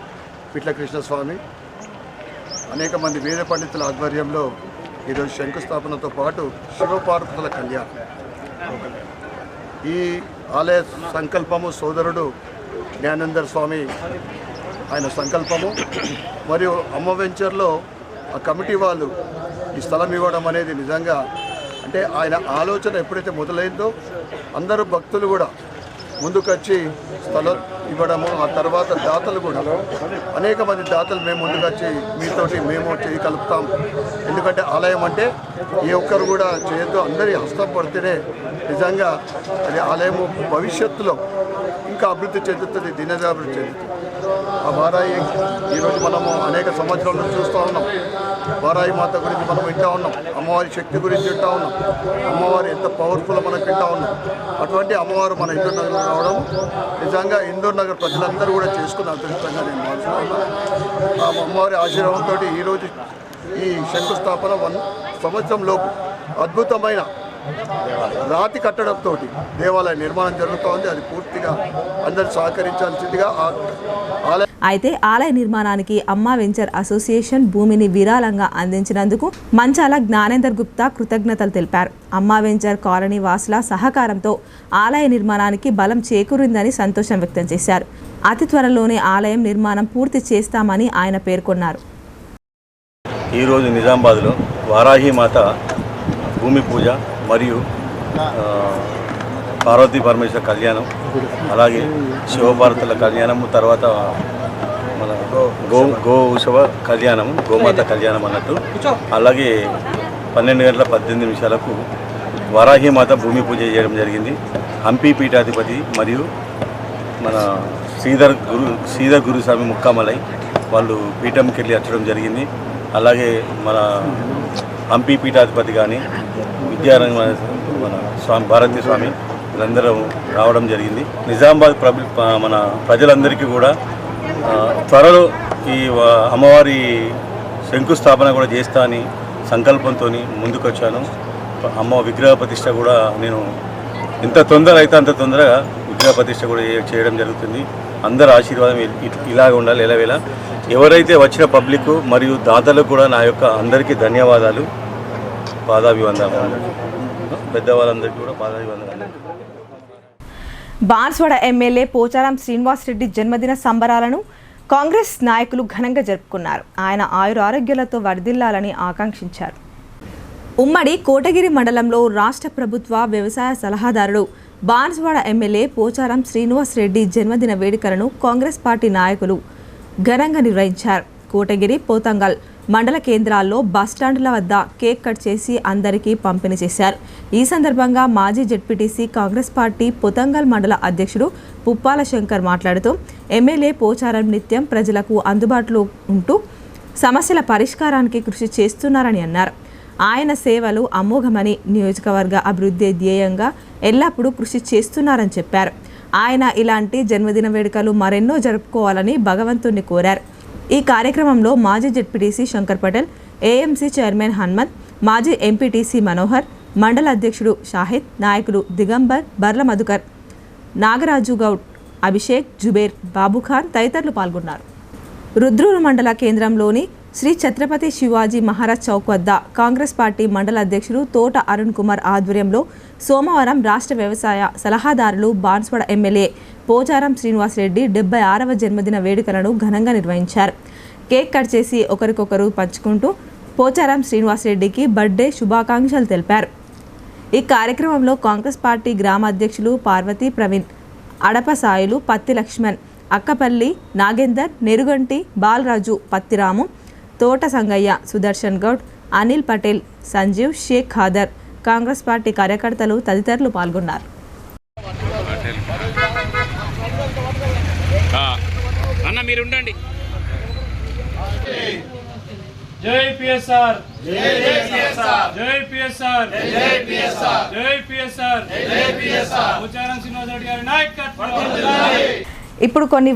పిట్ల కృష్ణస్వామి, అనేక మంది వేద పండితుల ఆధ్వర్యంలో ఈరోజు శంకుస్థాపనతో పాటు శివపార్వతుల కళ్యాణం. ఈ ఆలయ సంకల్పము సోదరుడు జ్ఞానేందర్ స్వామి ఆయన సంకల్పము. మరియు అమ్మ వెంచర్లో ఆ కమిటీ వాళ్ళు ఈ స్థలం ఇవ్వడం అనేది నిజంగా అంటే ఆయన ఆలోచన ఎప్పుడైతే మొదలైందో అందరూ భక్తులు కూడా ముందుకొచ్చి స్థలం ఇవ్వడము, ఆ తర్వాత దాతలు కూడా అనేక మంది దాతలు మేము ముందుకొచ్చి మీతోటి మేము చేయి కలుపుతాం. ఎందుకంటే ఆలయం అంటే ఏ ఒక్కరు కూడా చేయొద్దు, అందరి హస్తం పడితేనే నిజంగా అది ఆలయము భవిష్యత్తులో ఇంకా అభివృద్ధి చెందుతుంది, దినదాభివృద్ధి చెందుతుంది. ఆ వారాయి ఈరోజు మనము అనేక సంవత్సరాల నుంచి చూస్తూ ఉన్నాం. వారాయి మాత గురించి మనం వింటూ ఉన్నాం, అమ్మవారి శక్తి గురించి వింటూ ఉన్నాం, అమ్మవారి ఎంత పవర్ఫుల్ మనం వింటూ ఉన్నాం. అటువంటి అమ్మవారు మన ఇందూర్ నగర్లో రావడం నిజంగా ఇందూర్ నగర్ ప్రజలందరూ కూడా చేసుకున్న అదృష్టంగా నేను భావిస్తున్నాను. ఆ అమ్మవారి ఆశీర్వాదంతో ఈరోజు ఈ శంకుస్థాపన 1 సంవత్సరంలోపు అద్భుతమైన రాతి కట్టడంతో దేవాలయ నిర్మాణం జరుగుతోంది. అది పూర్తిగా అందరూ సహకరించాల్సిందిగా అయితే ఆలయ నిర్మాణానికి అమ్మా వెంచర్ అసోసియేషన్ భూమిని విరాళంగా అందించినందుకు మంచాల జ్ఞానేందర్ గుప్తా కృతజ్ఞతలు తెలిపారు. అమ్మా వెంచర్ కాలనీ వాసుల సహకారంతో ఆలయ నిర్మాణానికి బలం చేకూరిందని సంతోషం వ్యక్తం చేశారు. అతి త్వరలోనే ఆలయం నిర్మాణం పూర్తి చేస్తామని ఆయన పేర్కొన్నారు. ఈరోజు నిజామాబాద్లో వారాహి మాత భూమి పూజ మరియు పార్వతీ పరమేశ్వర కళ్యాణం, అలాగే శివపార్వతుల కళ్యాణము, తర్వాత మన గో ఉత్సవ కళ్యాణము, గోమాత కళ్యాణం అన్నట్టు. అలాగే 12 గంటల 18 నిమిషాలకు వారాహి మాత భూమి పూజ చేయడం జరిగింది. హంపి పీఠాధిపతి మరియు మన శ్రీధర్ గురుస్వామి ముక్కామలై వాళ్ళు పీఠంకి వెళ్ళి వచ్చడం జరిగింది. అలాగే మన హంపి పీఠాధిపతి కానీ విద్యారంగ మన స్వామి భారతీ స్వామి వీళ్ళందరూ రావడం జరిగింది. నిజామాబాద్ మన ప్రజలందరికీ కూడా త్వరలో ఈ అమ్మవారి శంకుస్థాపన కూడా చేస్తా అని సంకల్పంతో ముందుకొచ్చాను. అమ్మ విగ్రహ ప్రతిష్ట కూడా నేను ఎంత తొందర అయితే అంత తొందరగా విగ్రహ ప్రతిష్ట కూడా చేయడం జరుగుతుంది. అందరి ఆశీర్వాదం ఇలాగ ఉండాలి ఎలావేళ. ఎవరైతే వచ్చిన పబ్లిక్ మరియు దాతలకు కూడా నా యొక్క అందరికీ ధన్యవాదాలు, పాదాభివందనాలు. పెద్దవాళ్ళందరికీ కూడా పాదాభివందనాలు. బాన్స్వాడ ఎమ్మెల్యే పోచారం శ్రీనివాస్ రెడ్డి జన్మదిన సంబరాలను కాంగ్రెస్ నాయకులు ఘనంగా జరుపుకున్నారు. ఆయన ఆయురారోగ్యాలతో వర్ధిల్లాలని ఆకాంక్షించారు. ఉమ్మడి కోటగిరి మండలంలో రాష్ట్ర ప్రభుత్వ వ్యవసాయ సలహాదారుడు బాన్స్వాడ ఎమ్మెల్యే పోచారం శ్రీనివాస్ రెడ్డి జన్మదిన వేడుకలను కాంగ్రెస్ పార్టీ నాయకులు ఘనంగా నిర్వహించారు. కోటగిరి, పోతంగల్ మండల కేంద్రాల్లో బస్టాండ్ల వద్ద కేక్ కట్ చేసి అందరికీ పంపిణీ చేశారు. ఈ సందర్భంగా మాజీ జెడ్పీటీసీ కాంగ్రెస్ పార్టీ పోతంగల్ మండల అధ్యక్షుడు పుప్పాల శంకర్ మాట్లాడుతూ ఎమ్మెల్యే పోచారం నిత్యం ప్రజలకు అందుబాటులో ఉంటూ సమస్యల పరిష్కారానికి కృషి చేస్తున్నారని అన్నారు. ఆయన సేవలు అమోఘమని, నియోజకవర్గ అభివృద్ధి ధ్యేయంగా ఎల్లప్పుడూ కృషి చేస్తున్నారని చెప్పారు. ఆయన ఇలాంటి జన్మదిన వేడుకలు మరెన్నో జరుపుకోవాలని భగవంతుణ్ణి కోరారు. ఈ కార్యక్రమంలో మాజీ ZPTC Shankar Patel, AMC chairman Hanumanth, మాజీ ఎంపీటీసీ మనోహర్, మండల అధ్యక్షుడు షాహిద్, నాయకులు దిగంబర్, బర్ల మధుకర్, నాగరాజు గౌడ్, అభిషేక్, జుబేర్, బాబుఖాన్ తదితరులు పాల్గొన్నారు. రుద్రూరు మండల కేంద్రంలోని శ్రీ ఛత్రపతి శివాజీ మహారాజ్ చౌక్ వద్ద కాంగ్రెస్ పార్టీ మండల అధ్యక్షుడు తోట అరుణ్ కుమార్ ఆధ్వర్యంలో సోమవారం రాష్ట్ర వ్యవసాయ సలహాదారులు బాన్స్వాడ ఎమ్మెల్యే పోచారం శ్రీనివాస్ రెడ్డి 76వ జన్మదిన వేడుకలను ఘనంగా నిర్వహించారు. కేక్ కట్ చేసి ఒకరికొకరు పంచుకుంటూ పోచారం శ్రీనివాస్ రెడ్డికి బర్త్డే శుభాకాంక్షలు తెలిపారు. ఈ కార్యక్రమంలో కాంగ్రెస్ పార్టీ గ్రామ అధ్యక్షులు పార్వతీ ప్రవీణ్, అడప సాయిలు, పత్తి లక్ష్మణ్, అక్కపల్లి నాగేందర్, నెరుగంటి బాలరాజు, పత్తిరాము, తోట సంగయ్య, సుదర్శన్ గౌడ్, అనిల్ పటేల్, సంజీవ్, షేక్ ఖాదర్, కాంగ్రెస్ పార్టీ కార్యకర్తలు తదితరులు పాల్గొన్నారు. అన్న మీరు ఉండండి. జై పిఎస్ఆర్, జై పిఎస్ఆర్, జై పిఎస్ఆర్, జై పిఎస్ఆర్, జై పిఎస్ఆర్, జై పిఎస్ఆర్. పోచారం శ్రీనివాస్ రెడ్డి గారి నాయకత్వం. ఇప్పుడు కొన్ని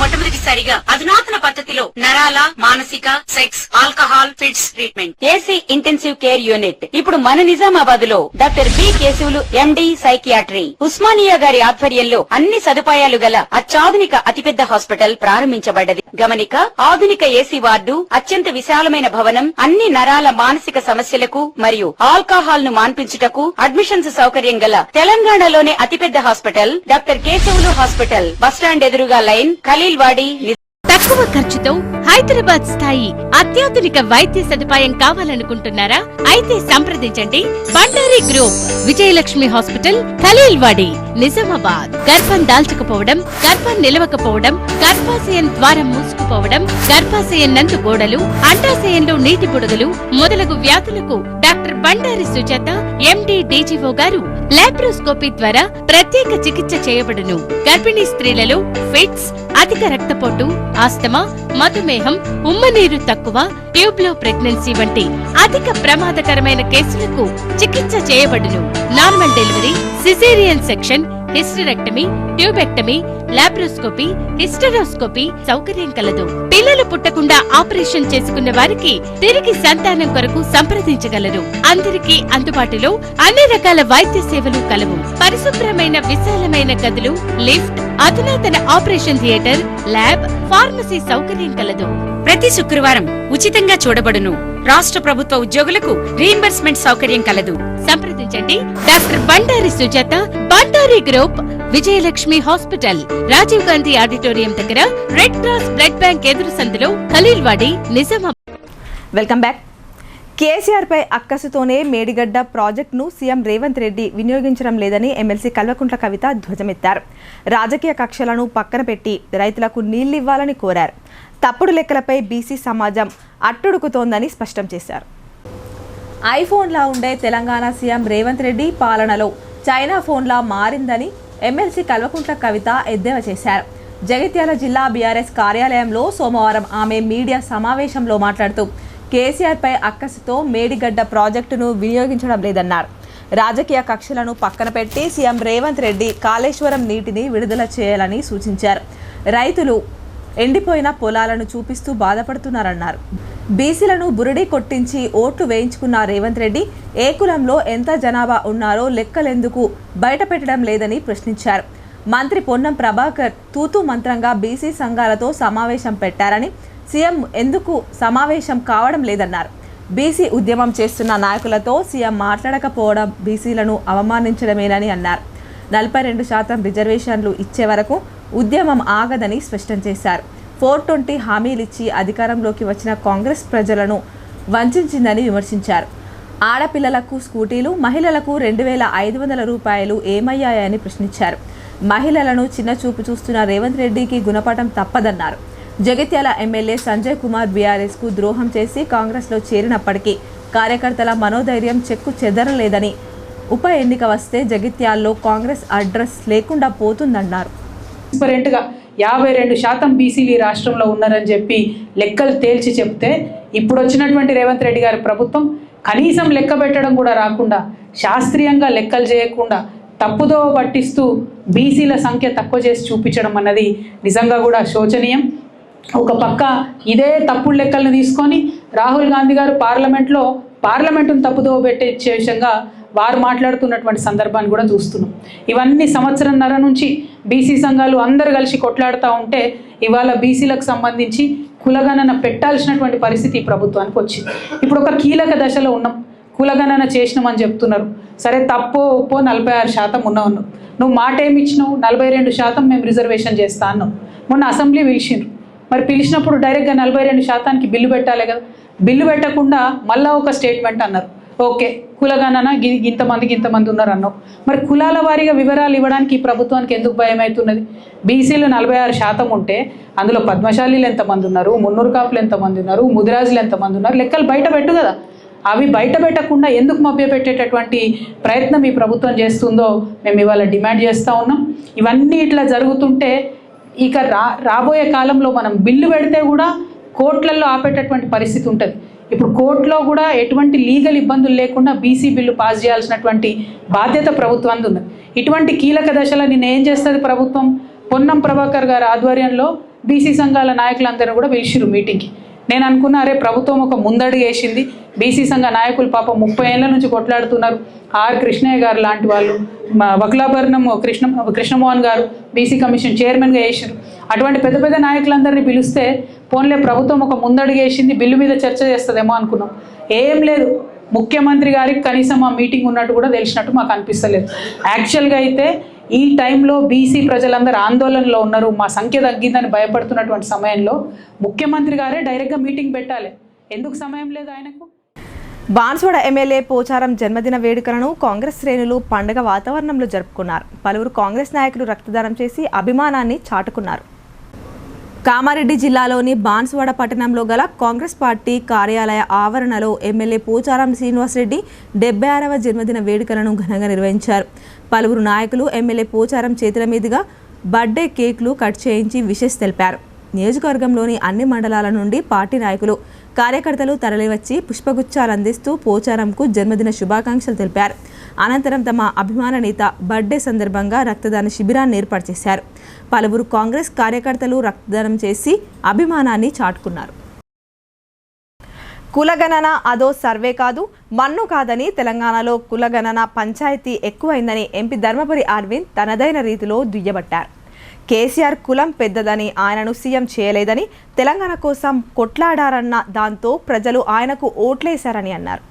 మొట్టమొదటిసారిగా అధునాతన పద్ధతిలో నరాల, మానసిక, sex, alcohol, fits treatment, AC intensive care unit ఇప్పుడు మన నిజామాబాద్ లో doctor B Keshavulu MD psychiatry, Osmania గారి ఆధ్వర్యంలో అన్ని సదుపాయాలు గల అత్యాధునిక అతిపెద్ద హాస్పిటల్ ప్రారంభించబడ్డది. గమనిక, ఆధునిక ఏసీ వార్డు, అత్యంత విశాలమైన భవనం, అన్ని నరాల మానసిక సమస్యలకు మరియు ఆల్కహాల్ ను మాన్పించుటకు అడ్మిషన్స్ సౌకర్యం గల తెలంగాణలోనే అతిపెద్ద hospital doctor Keshavulu hospital, bus stand ఎదురుగా లైన్, ఖలీల్వాడి. తక్కువ ఖర్చుతో హైదరాబాద్ స్థాయి అత్యాధునిక వైద్య సదుపాయం కావాలనుకుంటున్నారా? అయితే సంప్రదించండి బండారి గ్రూప్, విజయలక్ష్మి హాస్పిటల్, ఖలీల్వాడి, నిజామాబాద్. గర్భం దాల్చకపోవడం, గర్భం నిలవకపోవడం, గర్భాశయం ద్వారం మూసుకుపోవడం, గర్భాశయం నందు గోడలు, అండాశయంలో నీటి బుడగలు మొదలగు వ్యాధులకు డాక్టర్ బండారి సుజాత ఎండి డీజీఓ గారు లాప్రోస్కోపీ ద్వారా ప్రత్యేక చికిత్స చేయబడును. గర్భిణీ స్త్రీలలో ఫిట్స్, అధిక రక్తపోటు, ఆస్తమా, మధుమేహం, ఉమ్మనీరు తక్కువ, ట్యూబ్లో ప్రెగ్నెన్సీ వంటి అధిక ప్రమాదకరమైన కేసులకు చికిత్స చేయబడును. Normal delivery, caesarean section, hysterectomy, tubectomy, laparoscopy, hysteroscopy సౌకర్యం కలదు. పిల్లలు పుట్టకుండా ఆపరేషన్ చేసుకున్న వారికి తిరిగి సంతానం కొరకు సంప్రదించగలరు. అందరికీ అందుబాటులో అన్ని రకాల వైద్య సేవలు కలవు. పరిశుభ్రమైన విశాలమైన గదులు, లిఫ్ట్, అధునాతన ఆపరేషన్ థియేటర్, ల్యాబ్, ఫార్మసీ సౌకర్యం కలదు. ప్రతి శుక్రవారం ఉచితంగా చూడబడును. రాష్ట్ర ప్రభుత్వ ఉద్యోగులకు రీయింబర్స్మెంట్ సౌకర్యం కలదు. సంప్రదించండి doctor Bandari Sujatha, Bandari group, Vijayalakshmi hospital, Rajiv Gandhi auditorium దగ్గర, రెడ్ క్రాస్ బ్లడ్ బ్యాంక్ ఎదురు సందులో, Khaleelwadi, Nizamabad. Welcome back. KCR పై అక్కసుతోనే మేడిగడ్డ ప్రాజెక్టును సీఎం రేవంత్ రెడ్డి వినియోగించడం లేదని ఎమ్మెల్సీ కల్వకుంట్ల కవిత ధ్వజమెత్తారు. రాజకీయ కక్షలను పక్కన పెట్టి రైతులకు నీళ్లివ్వాలని కోరారు. తప్పుడు లెక్కలపై బీసీ సమాజం అట్టుడుకుతోందని స్పష్టం చేశారు. ఐఫోన్లా ఉండే తెలంగాణ సీఎం రేవంత్ రెడ్డి పాలనలో చైనా ఫోన్లా మారిందని ఎమ్మెల్సీ కల్వకుంట్ల కవిత ఎద్దేవా చేశారు. జగిత్యాల జిల్లా బీఆర్ఎస్ కార్యాలయంలో సోమవారం ఆమె మీడియా సమావేశంలో మాట్లాడుతూ కేసీఆర్పై అక్కసుతో మేడిగడ్డ ప్రాజెక్టును వినియోగించడం లేదన్నారు. రాజకీయ కక్షలను పక్కన పెట్టి సీఎం రేవంత్ రెడ్డి కాళేశ్వరం నీటిని విడుదల చేయాలని సూచించారు. రైతులు ఎండిపోయిన పొలాలను చూపిస్తూ బాధపడుతున్నారన్నారు. బీసీలను బురిడి కొట్టించి ఓట్లు వేయించుకున్న రేవంత్ రెడ్డి ఏ కులంలో ఎంత జనాభా ఉన్నారో లెక్కలెందుకు బయటపెట్టడం లేదని ప్రశ్నించారు. మంత్రి పొన్నం ప్రభాకర్ తూతూ మంత్రంగా బీసీ సంఘాలతో సమావేశం పెట్టారని, సీఎం ఎందుకు సమావేశం కావడం లేదన్నారు. బీసీ ఉద్యమం చేస్తున్న నాయకులతో సీఎం మాట్లాడకపోవడం బీసీలను అవమానించడమేనని అన్నారు. 42% రిజర్వేషన్లు ఇచ్చే వరకు ఉద్యమం ఆగదని స్పష్టం చేశారు. 420 హామీలిచ్చి అధికారంలోకి వచ్చిన కాంగ్రెస్ ప్రజలను వంచిందని విమర్శించారు. ఆడపిల్లలకు స్కూటీలు, మహిళలకు 2500 రూపాయలు ఏమయ్యాయని ప్రశ్నించారు. మహిళలను చిన్నచూపు చూస్తున్న రేవంత్ రెడ్డికి గుణపాఠం తప్పదన్నారు. జగిత్యాల ఎమ్మెల్యే సంజయ్ కుమార్ బీఆర్ఎస్కు ద్రోహం చేసి కాంగ్రెస్లో చేరినప్పటికీ కార్యకర్తల మనోధైర్యం చెక్కు చెదరలేదని, ఉప ఎన్నిక వస్తే జగిత్యాల్లో కాంగ్రెస్ అడ్రస్ లేకుండా పోతుందన్నారు. ట్రాన్స్పరెంట్గా 52% బీసీలు ఈ రాష్ట్రంలో ఉన్నారని చెప్పి లెక్కలు తేల్చి చెప్తే, ఇప్పుడు వచ్చినటువంటి రేవంత్ రెడ్డి గారి ప్రభుత్వం కనీసం లెక్క పెట్టడం కూడా రాకుండా, శాస్త్రీయంగా లెక్కలు చేయకుండా తప్పుదోవ పట్టిస్తూ బీసీల సంఖ్య తక్కువ చేసి చూపించడం అన్నది నిజంగా కూడా శోచనీయం. ఒక పక్క ఇదే తప్పుడు లెక్కలను తీసుకొని రాహుల్ గాంధీ గారు పార్లమెంటును తప్పుదోవ పెట్టే విషయంగా వారు మాట్లాడుతున్నటువంటి సందర్భాన్ని కూడా చూస్తున్నాం. ఇవన్నీ సంవత్సరంన్నర నుంచి బీసీ సంఘాలు అందరూ కలిసి కొట్లాడుతూ ఉంటే ఇవాళ బీసీలకు సంబంధించి కులగణన పెట్టాల్సినటువంటి పరిస్థితి ఈ ప్రభుత్వానికి వచ్చింది. ఇప్పుడు ఒక కీలక దశలో ఉన్నాం. కులగణన చేసినామని చెప్తున్నారు. సరే, తప్పో ఒప్పో 46% ఉన్నావు. నువ్వు మాట ఏమి ఇచ్చినావు? 42% మేము రిజర్వేషన్ చేస్తా అన్నావు. మొన్న అసెంబ్లీ పిలిచిండ్రు. మరి పిలిచినప్పుడు డైరెక్ట్గా 42%కి బిల్లు పెట్టాలి కదా. బిల్లు పెట్టకుండా మళ్ళీ ఒక స్టేట్మెంట్ అన్నారు. ఓకే, కులగణన ఇంతమంది ఉన్నారు అన్నావు. మరి కులాల వారీగా వివరాలు ఇవ్వడానికి ఈ ప్రభుత్వానికి ఎందుకు భయం అవుతున్నది? బీసీలు 46% ఉంటే అందులో పద్మశాలీలు ఎంతమంది ఉన్నారు, మున్నూరు కాపులు ఎంతమంది ఉన్నారు, ముదిరాజులు ఎంతమంది ఉన్నారు, లెక్కలు బయట పెట్టు కదా. అవి బయట పెట్టకుండా ఎందుకు మభ్యపెట్టేటటువంటి ప్రయత్నం ఈ ప్రభుత్వం చేస్తుందో మేము ఇవాళ డిమాండ్ చేస్తూ ఉన్నాం. ఇవన్నీ ఇట్లా జరుగుతుంటే ఇక రాబోయే కాలంలో మనం బిల్లు పెడితే కూడా కోర్టులలో ఆపేటటువంటి పరిస్థితి ఉంటుంది. ఇప్పుడు కోర్టులో కూడా ఎటువంటి లీగల్ ఇబ్బందులు లేకుండా బీసీ బిల్లు పాస్ చేయాల్సినటువంటి బాధ్యత ప్రభుత్వానికి ఉన్నది. ఇటువంటి కీలక దశలో నిన్న ఏం చేస్తుంది ప్రభుత్వం? పొన్నం ప్రభాకర్ గారి ఆధ్వర్యంలో బీసీ సంఘాల నాయకులందరూ కూడా పిలిచిరు మీటింగ్కి. నేను అనుకున్నా, అరే ప్రభుత్వం ఒక ముందడుగు వేసింది. బీసీ సంఘ నాయకులు పాపం 30 ఏళ్ల నుంచి కొట్లాడుతున్నారు. ఆర్ కృష్ణయ్య గారు లాంటి వాళ్ళు, వక్లాభరణం కృష్ణమోహన్ గారు బీసీ కమిషన్ చైర్మన్గా వేసారు. అటువంటి పెద్ద పెద్ద నాయకులందరినీ పిలిస్తే పోన్లే ప్రభుత్వం ఒక ముందడుగు వేసింది, బిల్లు మీద చర్చ చేస్తుందేమో అనుకున్నాం. ఏం లేదు, ముఖ్యమంత్రి గారికి కనీసం ఆ మీటింగ్ ఉన్నట్టు కూడా తెలిసినట్టు మాకు అనిపిస్తలేదు. యాక్చువల్గా అయితే ఈ టైంలో బీసీ ప్రజలందరూ ఆందోళనలో ఉన్నారు, మా సంఖ్య తగ్గిందని భయపడుతున్నటువంటి సమయంలో ముఖ్యమంత్రి గారే డైరెక్ట్గా మీటింగ్ పెట్టాలి. ఎందుకు సమయం లేదు ఆయనకు? బాన్స్వాడ ఎమ్మెల్యే పోచారం జన్మదిన వేడుకలను కాంగ్రెస్ శ్రేణులు పండుగ వాతావరణంలో జరుపుకున్నారు. పలువురు కాంగ్రెస్ నాయకులు రక్తదానం చేసి అభిమానాన్ని చాటుకున్నారు. కామారెడ్డి జిల్లాలోని బాన్స్వాడ పట్టణంలో గల కాంగ్రెస్ పార్టీ కార్యాలయ ఆవరణలో ఎమ్మెల్యే పోచారం శ్రీనివాసరెడ్డి 76వ జన్మదిన వేడుకలను ఘనంగా నిర్వహించారు. పలువురు నాయకులు ఎమ్మెల్యే పోచారం చేతుల మీదుగా బర్త్డే కేక్లు కట్ చేయించి విషెస్ తెలిపారు. నియోజకవర్గంలోని అన్ని మండలాల నుండి పార్టీ నాయకులు కార్యకర్తలు తరలివచ్చి పుష్పగుచ్చాలు అందిస్తూ పోచారంకు జన్మదిన శుభాకాంక్షలు తెలిపారు. అనంతరం తమ అభిమాన నేత బర్త్డే సందర్భంగా రక్తదాన శిబిరాన్ని ఏర్పాటు చేశారు. పలువురు కాంగ్రెస్ కార్యకర్తలు రక్తదానం చేసి అభిమానాన్ని చాటుకున్నారు. కులగణన అదో సర్వే కాదు, మన్ను కాదని తెలంగాణలో కులగణన పంచాయతీ ఎక్కువైందని ఎంపీ ధర్మపురి అరవింద్ తనదైన రీతిలో దుయ్యబట్టారు. కేసీఆర్ కులం పెద్దదని ఆయనను సీఎం చేయలేదని తెలంగాణ కోసం కొట్లాడారన్న దాంతో ప్రజలు ఆయనకు ఓట్లేశారని అన్నారు.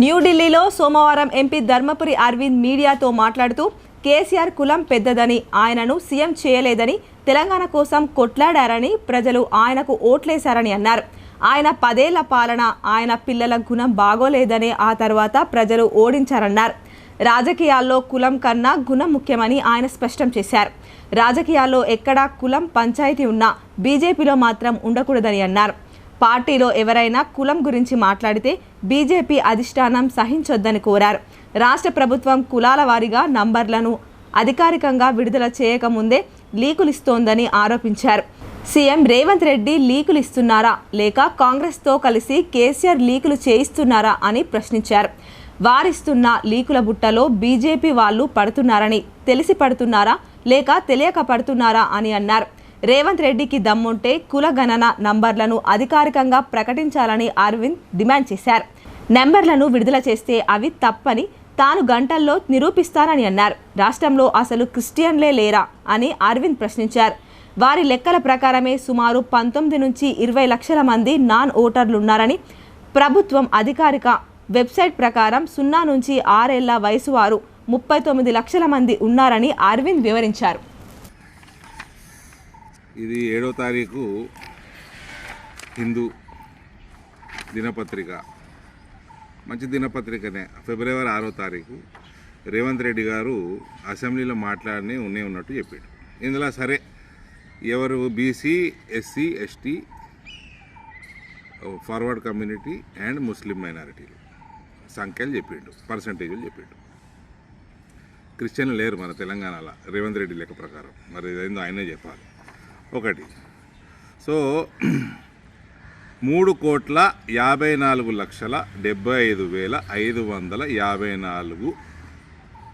న్యూఢిల్లీలో సోమవారం ఎంపీ ధర్మపురి అరవింద్ మీడియాతో మాట్లాడుతూ కేసీఆర్ కులం పెద్దదని ఆయనను సీఎం చేయలేదని తెలంగాణ కోసం కొట్లాడారని ప్రజలు ఆయనకు ఓట్లేశారని అన్నారు. ఆయన 10 ఏళ్ల పాలన ఆయన పిల్లల గుణం బాగోలేదని ఆ తర్వాత ప్రజలు ఓడించారన్నారు. రాజకీయాల్లో కులం కన్నా గుణం ముఖ్యమని ఆయన స్పష్టం చేశారు. రాజకీయాల్లో ఎక్కడా కులం పంచాయతీ ఉన్నా బీజేపీలో మాత్రం ఉండకూడదని అన్నారు. పార్టీలో ఎవరైనా కులం గురించి మాట్లాడితే బీజేపీ అధిష్టానం సహించొద్దని కోరారు. రాష్ట్ర ప్రభుత్వం కులాల వారీగా నంబర్లను అధికారికంగా విడుదల చేయకముందే లీకులిస్తోందని ఆరోపించారు. సీఎం రేవంత్ రెడ్డి లీకులు ఇస్తున్నారా లేక కాంగ్రెస్తో కలిసి కేసీఆర్ లీకులు చేయిస్తున్నారా అని ప్రశ్నించారు. వారిస్తున్న లీకుల బుట్టలో బీజేపీ వాళ్ళు పడుతున్నారని తెలిసి పడుతున్నారా లేక తెలియక పడుతున్నారా అని అన్నారు. రేవంత్ రెడ్డికి దమ్ముంటే కుల గణన నంబర్లను అధికారికంగా ప్రకటించాలని అరవింద్ డిమాండ్ చేశారు. నెంబర్లను విడుదల చేస్తే అవి తప్పని తాను గంటల్లో నిరూపిస్తానని అన్నారు. రాష్ట్రంలో అసలు క్రిస్టియన్లే లేరా అని అరవింద్ ప్రశ్నించారు. వారి లెక్కల ప్రకారమే సుమారు 19 నుంచి 20 లక్షల మంది నాన్ ఓటర్లున్నారని, ప్రభుత్వం అధికారిక వెబ్సైట్ ప్రకారం 0 నుంచి 6 ఏళ్ల వయసు వారు 39 లక్షల మంది ఉన్నారని అరవింద్ వివరించారు. ఇది 7వ తారీఖు హిందూ దినపత్రిక, మంచి దినపత్రికనే. ఫిబ్రవరి 6వ తారీఖు రేవంత్ రెడ్డి గారు అసెంబ్లీలో మాట్లాడి ఉన్నట్టు చెప్పాడు. ఇందులో సరే ఎవరు BC, SC, ST, forward community and Muslim మైనారిటీలు సంఖ్యలు చెప్పిండు, పర్సంటేజీలు చెప్పిండు. క్రిస్టియన్లు లేరు మన తెలంగాణలో రేవంత్ రెడ్డి లెక్క ప్రకారం. మరి ఇదేందో ఆయనే చెప్పాలి. ఒకటి, సో 3,54,75,554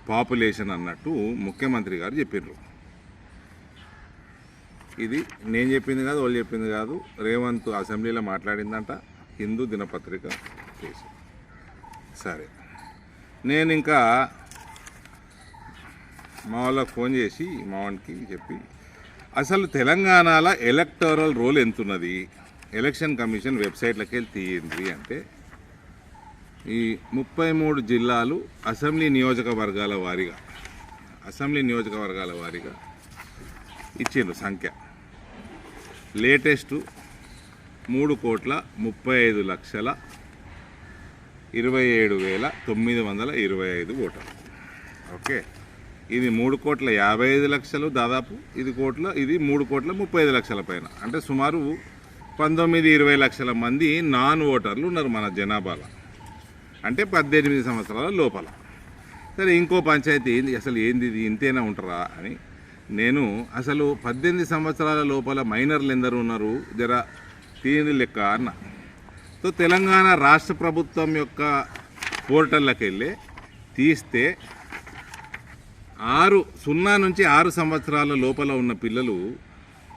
పాపులేషన్ అన్నట్టు ముఖ్యమంత్రి గారు చెప్పిర్రు. ఇది నేను చెప్పింది కాదు, వాళ్ళు చెప్పింది కాదు, రేవంత్ అసెంబ్లీలో మాట్లాడిందంట, హిందూ దినపత్రిక కేసు. సరే, నేను ఇంకా మా వాళ్ళకి ఫోన్ చేసి మా వానికి చెప్పి అసలు తెలంగాణలో ఎలక్టోరల్ రోల్ ఎంతున్నది, ఎలక్షన్ కమిషన్ వెబ్సైట్లకి వెళ్ళి తీయండి అంటే ఈ 33 జిల్లాలు అసెంబ్లీ నియోజకవర్గాల వారీగా ఇచ్చిండ్రు సంఖ్య. లేటెస్ట్ 3,27,925 ఓటర్లు. ఓకే, ఇది 3,55,00,000 దాదాపు, ఇది 3,35,00,000 పైన, అంటే సుమారు 19-20 లక్షల మంది నాన్ ఓటర్లు ఉన్నారు మన జనాభాలో, అంటే 18 సంవత్సరాల లోపల. సరే, ఇంకో పంచాయతీ ఏంది అసలు, ఏంది ఇది, ఇంతేనా ఉంటారా అని నేను అసలు 18 సంవత్సరాల లోపల మైనర్లు ఎందరు ఉన్నారు జర తీయండి లెక్క అన్న. సో తెలంగాణ రాష్ట్ర ప్రభుత్వం యొక్క పోర్టల్లోకి వెళ్ళి తీస్తే 0 నుంచి 6 సంవత్సరాల లోపల ఉన్న పిల్లలు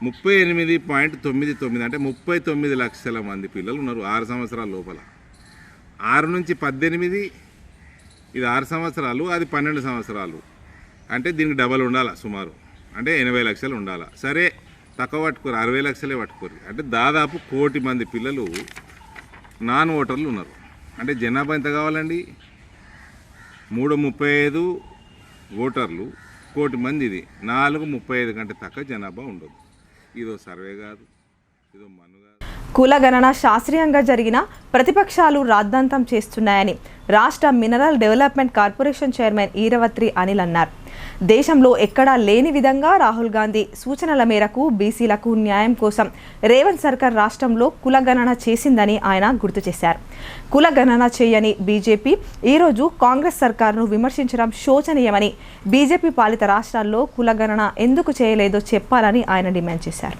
38.99, అంటే 39 లక్షల మంది పిల్లలు ఉన్నారు 6 సంవత్సరాల లోపల. 6 నుంచి 18 ఇది 6 సంవత్సరాలు, అది 12 సంవత్సరాలు, అంటే దీనికి డబల్ ఉండాలి సుమారు, అంటే 80 లక్షలు ఉండాలి. సరే, తక్కువ పట్టుకోరు, 60 లక్షలే పట్టుకోరు, అంటే దాదాపు 1 కోటి మంది పిల్లలు నాన్ ఓటర్లు ఉన్నారు. అంటే జనాభా ఎంత కావాలండి, 335 ఓటర్లు కోటి మంది ఇది 435 కంటే తక్కువ జనాభా ఉండదు. ఇదో సర్వే కాదు, ఇదో మను కాదు. కులగణన శాస్త్రీయంగా జరిగిన ప్రతిపక్షాలు రాద్ధాంతం చేస్తున్నాయని రాష్ట్ర mineral development corporation chairman Eravatri Anil అన్నారు. దేశంలో ఎక్కడా లేని విధంగా రాహుల్ గాంధీ సూచనల మేరకు బీసీలకు న్యాయం కోసం రేవంత్ సర్కార్ రాష్ట్రంలో కులగణన చేసిందని ఆయన గుర్తు చేశారు. కులగణన చేయని బీజేపీ ఈరోజు కాంగ్రెస్ సర్కార్ను విమర్శించడం శోచనీయమని, బీజేపీ పాలిత రాష్ట్రాల్లో కులగణన ఎందుకు చేయలేదో చెప్పాలని ఆయన డిమాండ్ చేశారు.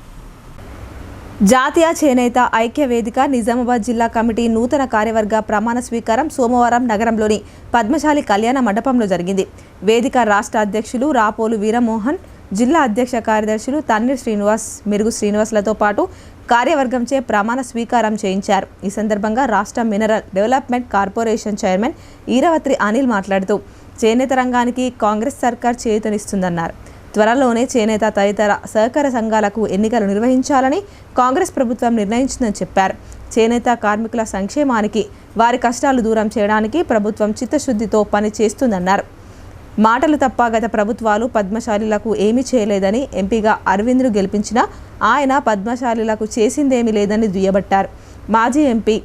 జాతీయ చేనేత ఐక్య వేదిక నిజామాబాద్ జిల్లా కమిటీ నూతన కార్యవర్గ ప్రమాణ స్వీకారం సోమవారం నగరంలోని పద్మశాలి కళ్యాణ మండపంలో జరిగింది. వేదిక రాష్ట్ర అధ్యక్షులు రాపోలు వీరమోహన్, జిల్లా అధ్యక్ష కార్యదర్శులు తన్నీర్ శ్రీనివాస్, మెరుగు శ్రీనివాస్లతో పాటు కార్యవర్గంచే ప్రమాణ స్వీకారం చేయించారు. ఈ సందర్భంగా రాష్ట్ర mineral development corporation chairman Eravatri Anil మాట్లాడుతూ చేనేత రంగానికి కాంగ్రెస్ సర్కార్ చేయూతనిస్తుందన్నారు. త్వరలోనే చేనేత తదితర సహకార సంఘాలకు ఎన్నికలు నిర్వహించాలని కాంగ్రెస్ ప్రభుత్వం నిర్ణయించిందని చెప్పారు. చేనేత కార్మికుల సంక్షేమానికి, వారి కష్టాలు దూరం చేయడానికి ప్రభుత్వం చిత్తశుద్ధితో పని చేస్తుందన్నారు. మాటలు తప్ప గత ప్రభుత్వాలు పద్మశాలీలకు ఏమీ చేయలేదని, ఎంపీగా అరవింద్ను గెలిపించినా ఆయన పద్మశాలీలకు చేసిందేమీ లేదని దుయ్యబట్టారు. మాజీ ఎంపీ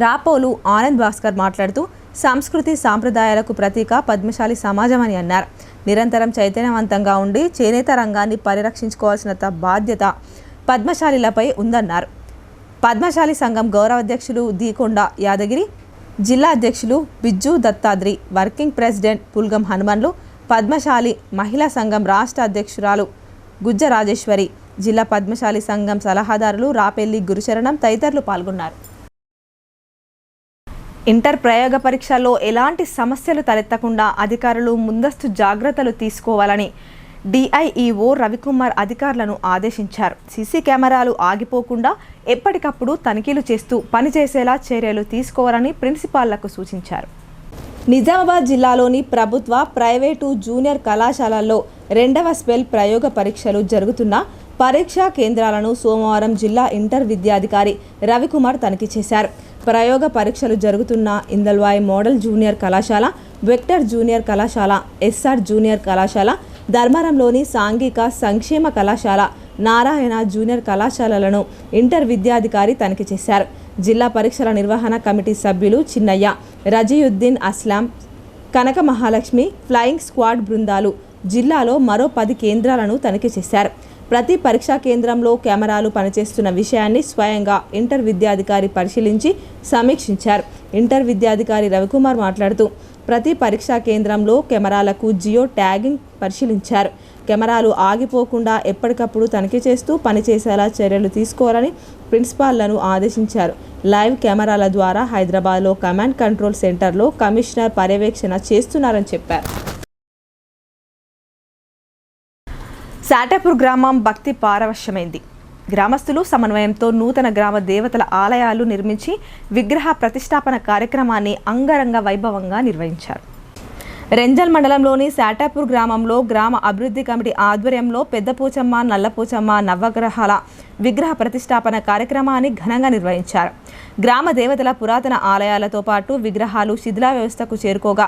రాపోలు ఆనంద్ భాస్కర్ మాట్లాడుతూ సంస్కృతి సాంప్రదాయాలకు ప్రతీక పద్మశాలి సమాజం అని అన్నారు. నిరంతరం చైతన్యవంతంగా ఉండి చేనేత రంగాన్ని పరిరక్షించుకోవాల్సిన బాధ్యత పద్మశాలిలపై ఉందన్నారు. పద్మశాలి సంఘం గౌరవ అధ్యక్షులు దీకొండ యాదగిరి, జిల్లా అధ్యక్షులు బిజ్జు దత్తాద్రి, వర్కింగ్ ప్రెసిడెంట్ పుల్గం హనుమన్లు, పద్మశాలి మహిళా సంఘం రాష్ట్ర అధ్యక్షురాలు గుజ్జ రాజేశ్వరి, జిల్లా పద్మశాలి సంఘం సలహాదారులు రాపెల్లి గురుశరణం తదితరులు పాల్గొన్నారు. ఇంటర్ ప్రయోగ పరీక్షల్లో ఎలాంటి సమస్యలు తలెత్తకుండా అధికారులు ముందస్తు జాగ్రత్తలు తీసుకోవాలని డిఐఈఓ రవికుమార్ అధికారులను ఆదేశించారు. సీసీ కెమెరాలు ఆగిపోకుండా ఎప్పటికప్పుడు తనిఖీలు చేస్తూ పనిచేసేలా చర్యలు తీసుకోవాలని ప్రిన్సిపాళ్లకు సూచించారు. నిజామాబాద్ జిల్లాలోని ప్రభుత్వ, ప్రైవేటు జూనియర్ కళాశాలల్లో 2వ స్పెల్ ప్రయోగ పరీక్షలు జరుగుతున్న పరీక్షా కేంద్రాలను సోమవారం జిల్లా ఇంటర్ విద్యాధికారి రవికుమార్ తనిఖీ చేశారు. ప్రయోగ పరీక్షలు జరుగుతున్న ఇందల్వాయి మోడల్ జూనియర్ కళాశాల, వెక్టర్ జూనియర్ కళాశాల, ఎస్ఆర్ జూనియర్ కళాశాల, ధర్మారంలోని సాంఘిక సంక్షేమ కళాశాల, నారాయణ జూనియర్ కళాశాలలను ఇంటర్ విద్యాధికారి తనిఖీ చేశారు. జిల్లా పరీక్షల నిర్వహణ కమిటీ సభ్యులు చిన్నయ్య, రజీయుద్దీన్ అస్లాం, కనక మహాలక్ష్మి, ఫ్లయింగ్ స్క్వాడ్ బృందాలు జిల్లాలో మరో 10 కేంద్రాలను తనిఖీ చేశారు. ప్రతి పరీక్షా కేంద్రంలో కెమెరాలు పనిచేస్తున్న విషయాన్ని స్వయంగా ఇంటర్ విద్యాధికారి పరిశీలించి సమీక్షించారు. ఇంటర్ విద్యాధికారి రవికుమార్ మాట్లాడుతూ ప్రతి పరీక్షా కేంద్రంలో కెమెరాలకు జియో ట్యాగింగ్ పరిశీలించారు. కెమెరాలు ఆగిపోకుండా ఎప్పటికప్పుడు తనిఖీ చేస్తూ పనిచేసేలా చర్యలు తీసుకోవాలని ప్రిన్సిపాల్లను ఆదేశించారు. లైవ్ కెమెరాల ద్వారా హైదరాబాద్లో కమాండ్ కంట్రోల్ సెంటర్లో కమిషనర్ పర్యవేక్షణ చేస్తున్నారని చెప్పారు. శాటాపూర్ గ్రామం భక్తి పారవశ్యమైంది. గ్రామస్తులు సమన్వయంతో నూతన గ్రామ దేవతల ఆలయాలు నిర్మించి విగ్రహ ప్రతిష్టాపన కార్యక్రమాన్ని అంగరంగ వైభవంగా నిర్వహించారు. రెంజల్ మండలంలోని శాటాపూర్ గ్రామంలో గ్రామ అభివృద్ధి కమిటీ ఆధ్వర్యంలో పెద్దపోచమ్మ, నల్లపోచమ్మ నవగ్రహాల విగ్రహ ప్రతిష్టాపన కార్యక్రమాన్ని ఘనంగా నిర్వహించారు. గ్రామ దేవతల పురాతన ఆలయాలతో పాటు విగ్రహాలు శిథిలా వ్యవస్థకు చేరుకోగా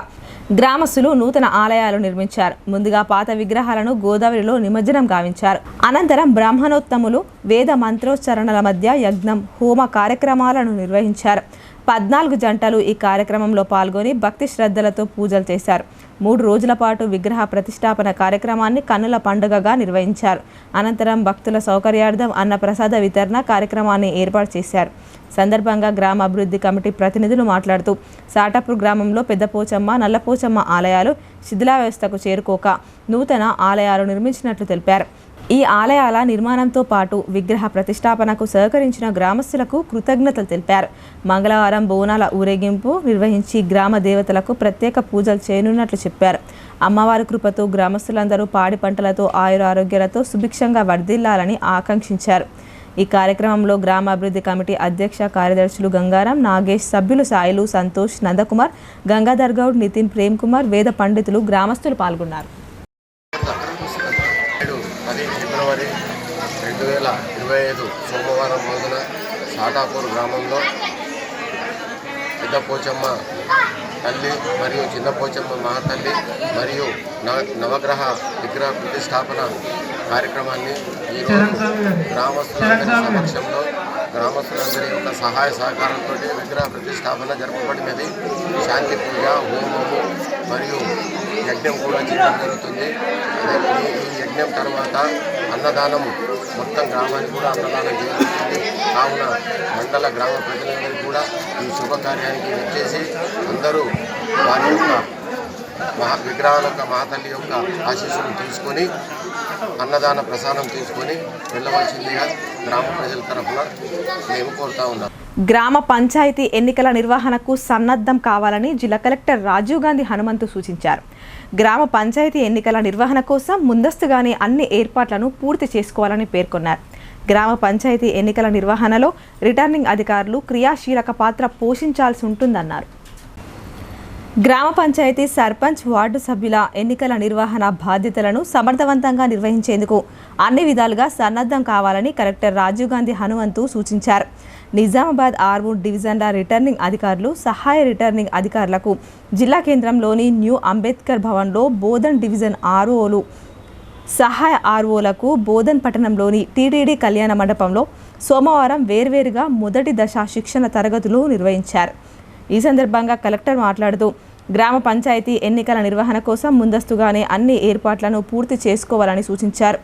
గ్రామస్తులు నూతన ఆలయాలు నిర్మించారు. ముందుగా పాత విగ్రహాలను గోదావరిలో నిమజ్జనం గావించారు. అనంతరం బ్రాహ్మణోత్తములు వేద మంత్రోచ్చరణల మధ్య యజ్ఞం, హోమ కార్యక్రమాలను నిర్వహించారు. 14 జంటలు ఈ కార్యక్రమంలో పాల్గొని భక్తి శ్రద్ధలతో పూజలు చేశారు. 3 రోజుల పాటు విగ్రహ ప్రతిష్టాపన కార్యక్రమాన్ని కన్నుల పండుగగా నిర్వహించారు. అనంతరం భక్తుల సౌకర్యార్థం అన్నప్రసాద వితరణ కార్యక్రమాన్ని ఏర్పాటు చేశారు. సందర్భంగా గ్రామ అభివృద్ధి కమిటీ ప్రతినిధులు మాట్లాడుతూ శాటాపూర్ గ్రామంలో పెద్దపోచమ్మ, నల్లపోచమ్మ ఆలయాలు శిథిలా వ్యవస్థకు చేరుకోక నూతన ఆలయాలు నిర్మించినట్లు తెలిపారు. ఈ ఆలయాల నిర్మాణంతో పాటు విగ్రహ ప్రతిష్టాపనకు సహకరించిన గ్రామస్తులకు కృతజ్ఞతలు తెలిపారు. మంగళవారం బోనాల ఊరేగింపు నిర్వహించి గ్రామ దేవతలకు ప్రత్యేక పూజలు చేయనున్నట్లు చెప్పారు. అమ్మవారి కృపతో గ్రామస్తులందరూ పాడి పంటలతో ఆయురారోగ్యాలతో సుభిక్షంగా వర్ధిల్లాలని ఆకాంక్షించారు. ఈ కార్యక్రమంలో గ్రామాభివృద్ధి కమిటీ అధ్యక్ష కార్యదర్శులు గంగారాం, నాగేష్, సభ్యులు సాయిలు, సంతోష్, నందకుమార్, గంగాధర్ గౌడ్, నితిన్, ప్రేమ్ కుమార్, వేద పండితులు, గ్రామస్తులు పాల్గొన్నారు. ఫిబ్రవరి 2025 సోమవారం రోజున శాటాపూర్ గ్రామంలో పెద్దపోచమ్మ తల్లి మరియు చిన్నపోచమ్మ మహాతల్లి మరియు నవగ్రహ విగ్రహ ప్రతిష్టాపన కార్యక్రమాన్ని ఈరోజు గ్రామస్తులందరి సమక్షంలో గ్రామస్తులందరి యొక్క సహాయ సహకారంతో విగ్రహ ప్రతిష్టాపన జరపబడినది. శాంతి పూజ, హోమము మరియు యజ్ఞం కూడా చేయడం జరుగుతుంది. ఈ యజ్ఞం తర్వాత అన్నదానం, మొత్తం గ్రామానికి కూడా అన్నదానం చేయబడుతుంది. కావున మండల గ్రామ ప్రజలందరూ కూడా ఈ శుభకార్యానికి వచ్చేసి అందరూ వారి యొక్క విగ్రహాల యొక్క మహాతల్లి యొక్క ఆశీస్సులు తీసుకొని అన్నదాన ప్రసాదం తీసుకొని వెళ్ళవలసిందిగా గ్రామ ప్రజల తరఫున మేము కోరుతా ఉన్నాం. గ్రామ పంచాయతీ ఎన్నికల నిర్వహణకు సన్నద్ధం కావాలని జిల్లా కలెక్టర్ రాజీవ్ గాంధీ హనుమంతు సూచించారు. గ్రామ పంచాయతీ ఎన్నికల నిర్వహణ కోసం ముందస్తుగానే అన్ని ఏర్పాట్లను పూర్తి చేసుకోవాలని పేర్కొన్నారు. గ్రామ పంచాయతీ ఎన్నికల నిర్వహణలో రిటర్నింగ్ అధికారులు క్రియాశీలక పాత్ర పోషించాల్సి ఉంటుందన్నారు. గ్రామ పంచాయతీ సర్పంచ్, వార్డు సభ్యుల ఎన్నికల నిర్వహణ బాధ్యతలను సమర్థవంతంగా నిర్వహించేందుకు అన్ని విధాలుగా సన్నద్ధం కావాలని కలెక్టర్ రాజీవ్ గాంధీ హనుమంతు సూచించారు. నిజామాబాద్ ఆర్మూర్ డివిజన్ల రిటర్నింగ్ అధికారులు, సహాయ రిటర్నింగ్ అధికారులకు జిల్లా కేంద్రంలోని న్యూ అంబేద్కర్ భవన్లో బోధన్ డివిజన్ ఆర్ఓలు, సహాయ ఆర్ఓలకు బోధన్ పట్టణంలోని టీటీడీ కళ్యాణ మండపంలో సోమవారం వేర్వేరుగా మొదటి దశ శిక్షణ తరగతులు నిర్వహించారు. ఈ సందర్భంగా కలెక్టర్ మాట్లాడుతూ గ్రామ పంచాయతీ ఎన్నికల నిర్వహణ కోసం ముందస్తుగానే అన్ని ఏర్పాట్లను పూర్తి చేసుకోవాలని సూచించారు.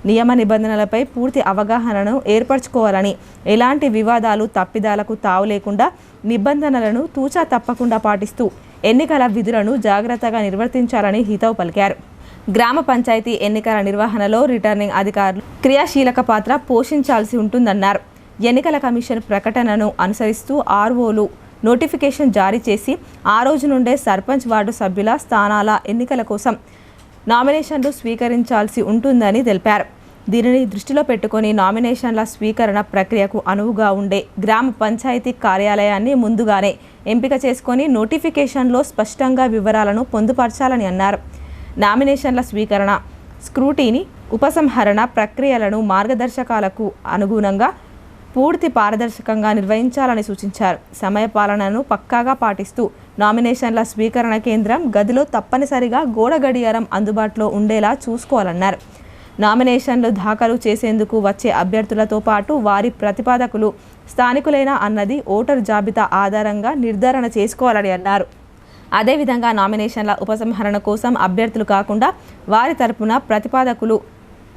నియమ నిబంధనలపై పూర్తి అవగాహనను ఏర్పరచుకోవాలని, ఎలాంటి వివాదాలు, తప్పిదాలకు తావు లేకుండా నిబంధనలను తూచా తప్పకుండా పాటిస్తూ ఎన్నికల విధులను జాగ్రత్తగా నిర్వర్తించాలని హితవు పలికారు. గ్రామ పంచాయతీ ఎన్నికల నిర్వహణలో రిటర్నింగ్ అధికారులు క్రియాశీలక పాత్ర పోషించాల్సి ఉంటుందన్నారు. ఎన్నికల కమిషన్ ప్రకటనను అనుసరిస్తూ ఆర్ఓలు నోటిఫికేషన్ జారీ చేసి ఆ రోజు నుండే సర్పంచ్, వార్డు సభ్యుల స్థానాల ఎన్నికల కోసం నామినేషన్లు స్వీకరించాల్సి ఉంటుందని తెలిపారు. దీనిని దృష్టిలో పెట్టుకొని నామినేషన్ల స్వీకరణ ప్రక్రియకు అనువుగా ఉండే గ్రామ పంచాయతీ కార్యాలయాన్ని ముందుగానే ఎంపిక చేసుకొని నోటిఫికేషన్లో స్పష్టంగా వివరాలను పొందుపరచాలని అన్నారు. నామినేషన్ల స్వీకరణ, స్క్రూటీని, ఉపసంహరణ ప్రక్రియలను మార్గదర్శకాలకు అనుగుణంగా పూర్తి పారదర్శకంగా నిర్వహించాలని సూచించారు. సమయపాలనను పక్కాగా పాటిస్తూ నామినేషన్ల స్వీకరణ కేంద్రం గదిలో తప్పనిసరిగా గోడ గడియారం అందుబాటులో ఉండేలా చూసుకోవాలన్నారు. నామినేషన్లు దాఖలు చేసేందుకు వచ్చే అభ్యర్థులతో పాటు వారి ప్రతిపాదకులు స్థానికులైనా అన్నది ఓటరు జాబితా ఆధారంగా నిర్ధారణ చేసుకోవాలని అన్నారు. అదేవిధంగా నామినేషన్ల ఉపసంహరణ కోసం అభ్యర్థులు కాకుండా వారి తరపున ప్రతిపాదకులు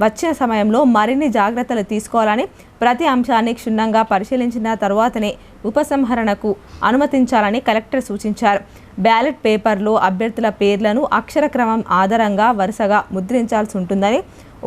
వచ్చిన సమయంలో మరిన్ని జాగ్రత్తలు తీసుకోవాలని, ప్రతి అంశాన్ని క్షుణ్ణంగా పరిశీలించిన తరువాతనే ఉపసంహరణకు అనుమతించాలని కలెక్టర్ సూచించారు. బ్యాలెట్ పేపర్లో అభ్యర్థుల పేర్లను అక్షర క్రమం ఆధారంగా వరుసగా ముద్రించాల్సి ఉంటుందని,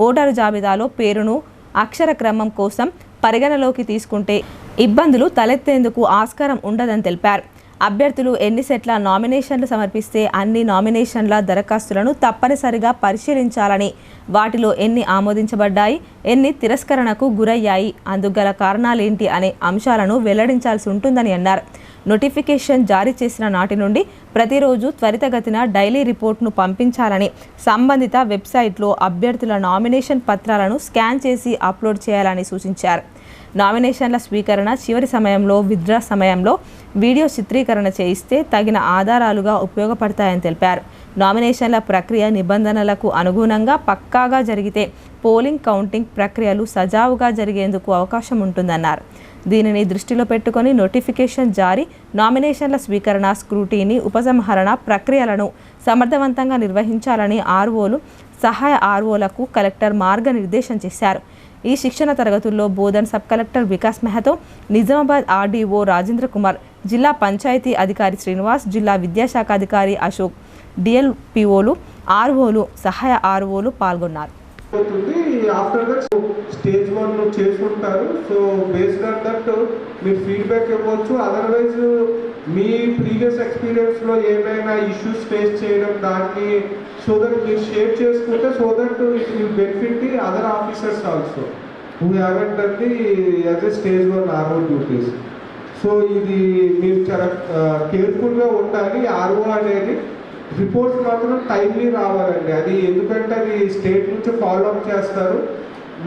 ఓటరు జాబితాలో పేరును అక్షర క్రమం కోసం పరిగణలోకి తీసుకుంటే ఇబ్బందులు తలెత్తేందుకు ఆస్కారం ఉండదని తెలిపారు. అభ్యర్థులు ఎన్ని సెట్ల నామినేషన్లు సమర్పిస్తే అన్ని నామినేషన్ల దరఖాస్తులను తప్పనిసరిగా పరిశీలించాలని, వాటిలో ఎన్ని ఆమోదించబడ్డాయి, ఎన్ని తిరస్కరణకు గురయ్యాయి, అందుగల కారణాలేంటి అనే అంశాలను వెల్లడించాల్సి ఉంటుందని అన్నారు. నోటిఫికేషన్ జారీ చేసిన నాటి నుండి ప్రతిరోజు త్వరితగతిన డైలీ రిపోర్ట్ను పంపించాలని, సంబంధిత వెబ్సైట్లో అభ్యర్థుల నామినేషన్ పత్రాలను స్కాన్ చేసి అప్లోడ్ చేయాలని సూచించారు. నామినేషన్ల స్వీకరణ చివరి సమయంలో, విత్డ్రా సమయంలో వీడియో చిత్రీకరణ చేయిస్తే తగిన ఆధారాలుగా ఉపయోగపడతాయని తెలిపారు. నామినేషన్ల ప్రక్రియ నిబంధనలకు అనుగుణంగా పక్కాగా జరిగితే పోలింగ్, కౌంటింగ్ ప్రక్రియలు సజావుగా జరిగేందుకు అవకాశం ఉంటుందన్నారు. దీనిని దృష్టిలో పెట్టుకొని నోటిఫికేషన్ జారీ, నామినేషన్ల స్వీకరణ, స్క్రూటీని, ఉపసంహరణ ప్రక్రియలను సమర్థవంతంగా నిర్వహించాలని ఆర్ఓలు, సహాయ ఆర్ఓలకు కలెక్టర్ మార్గనిర్దేశం చేశారు. ఈ శిక్షణ తరగతుల్లో Bodhan sub collector Vikas Mahato, Nizamabad RDO Rajendra Kumar, జిల్లా పంచాయతీ అధికారి శ్రీనివాస్, జిల్లా విద్యాశాఖ అధికారి అశోక్, డిఎల్పిఓలు, ఆర్ఓలు, సహాయ ఆర్ఓలు పాల్గొన్నారు. ఆఫ్టర్ దట్ స్టేజ్ 1 చేసుకుంటారు. సో బేస్డ్ ఆన్ దట్ మీరు ఫీడ్బ్యాక్ ఇవ్వచ్చు. అదర్వైజ్ మీ ప్రీవియస్ ఎక్స్పీరియన్స్లో ఏమైనా ఇష్యూస్ ఫేస్ చేయడం, దాన్ని సో దట్ మీరు షేర్ చేసుకుంటే so that it will benefit the other officers also who haven't done the as a stage 1 RO duties. So ఇది మీరు చాలా కేర్ఫుల్గా ఉండాలి. ఆర్ఓ అనేది రిపోర్ట్స్ మాత్రం టైమ్లీ రావాలండి. అది ఎందుకంటే అది స్టేట్ నుంచి ఫాలో అప్ చేస్తారు.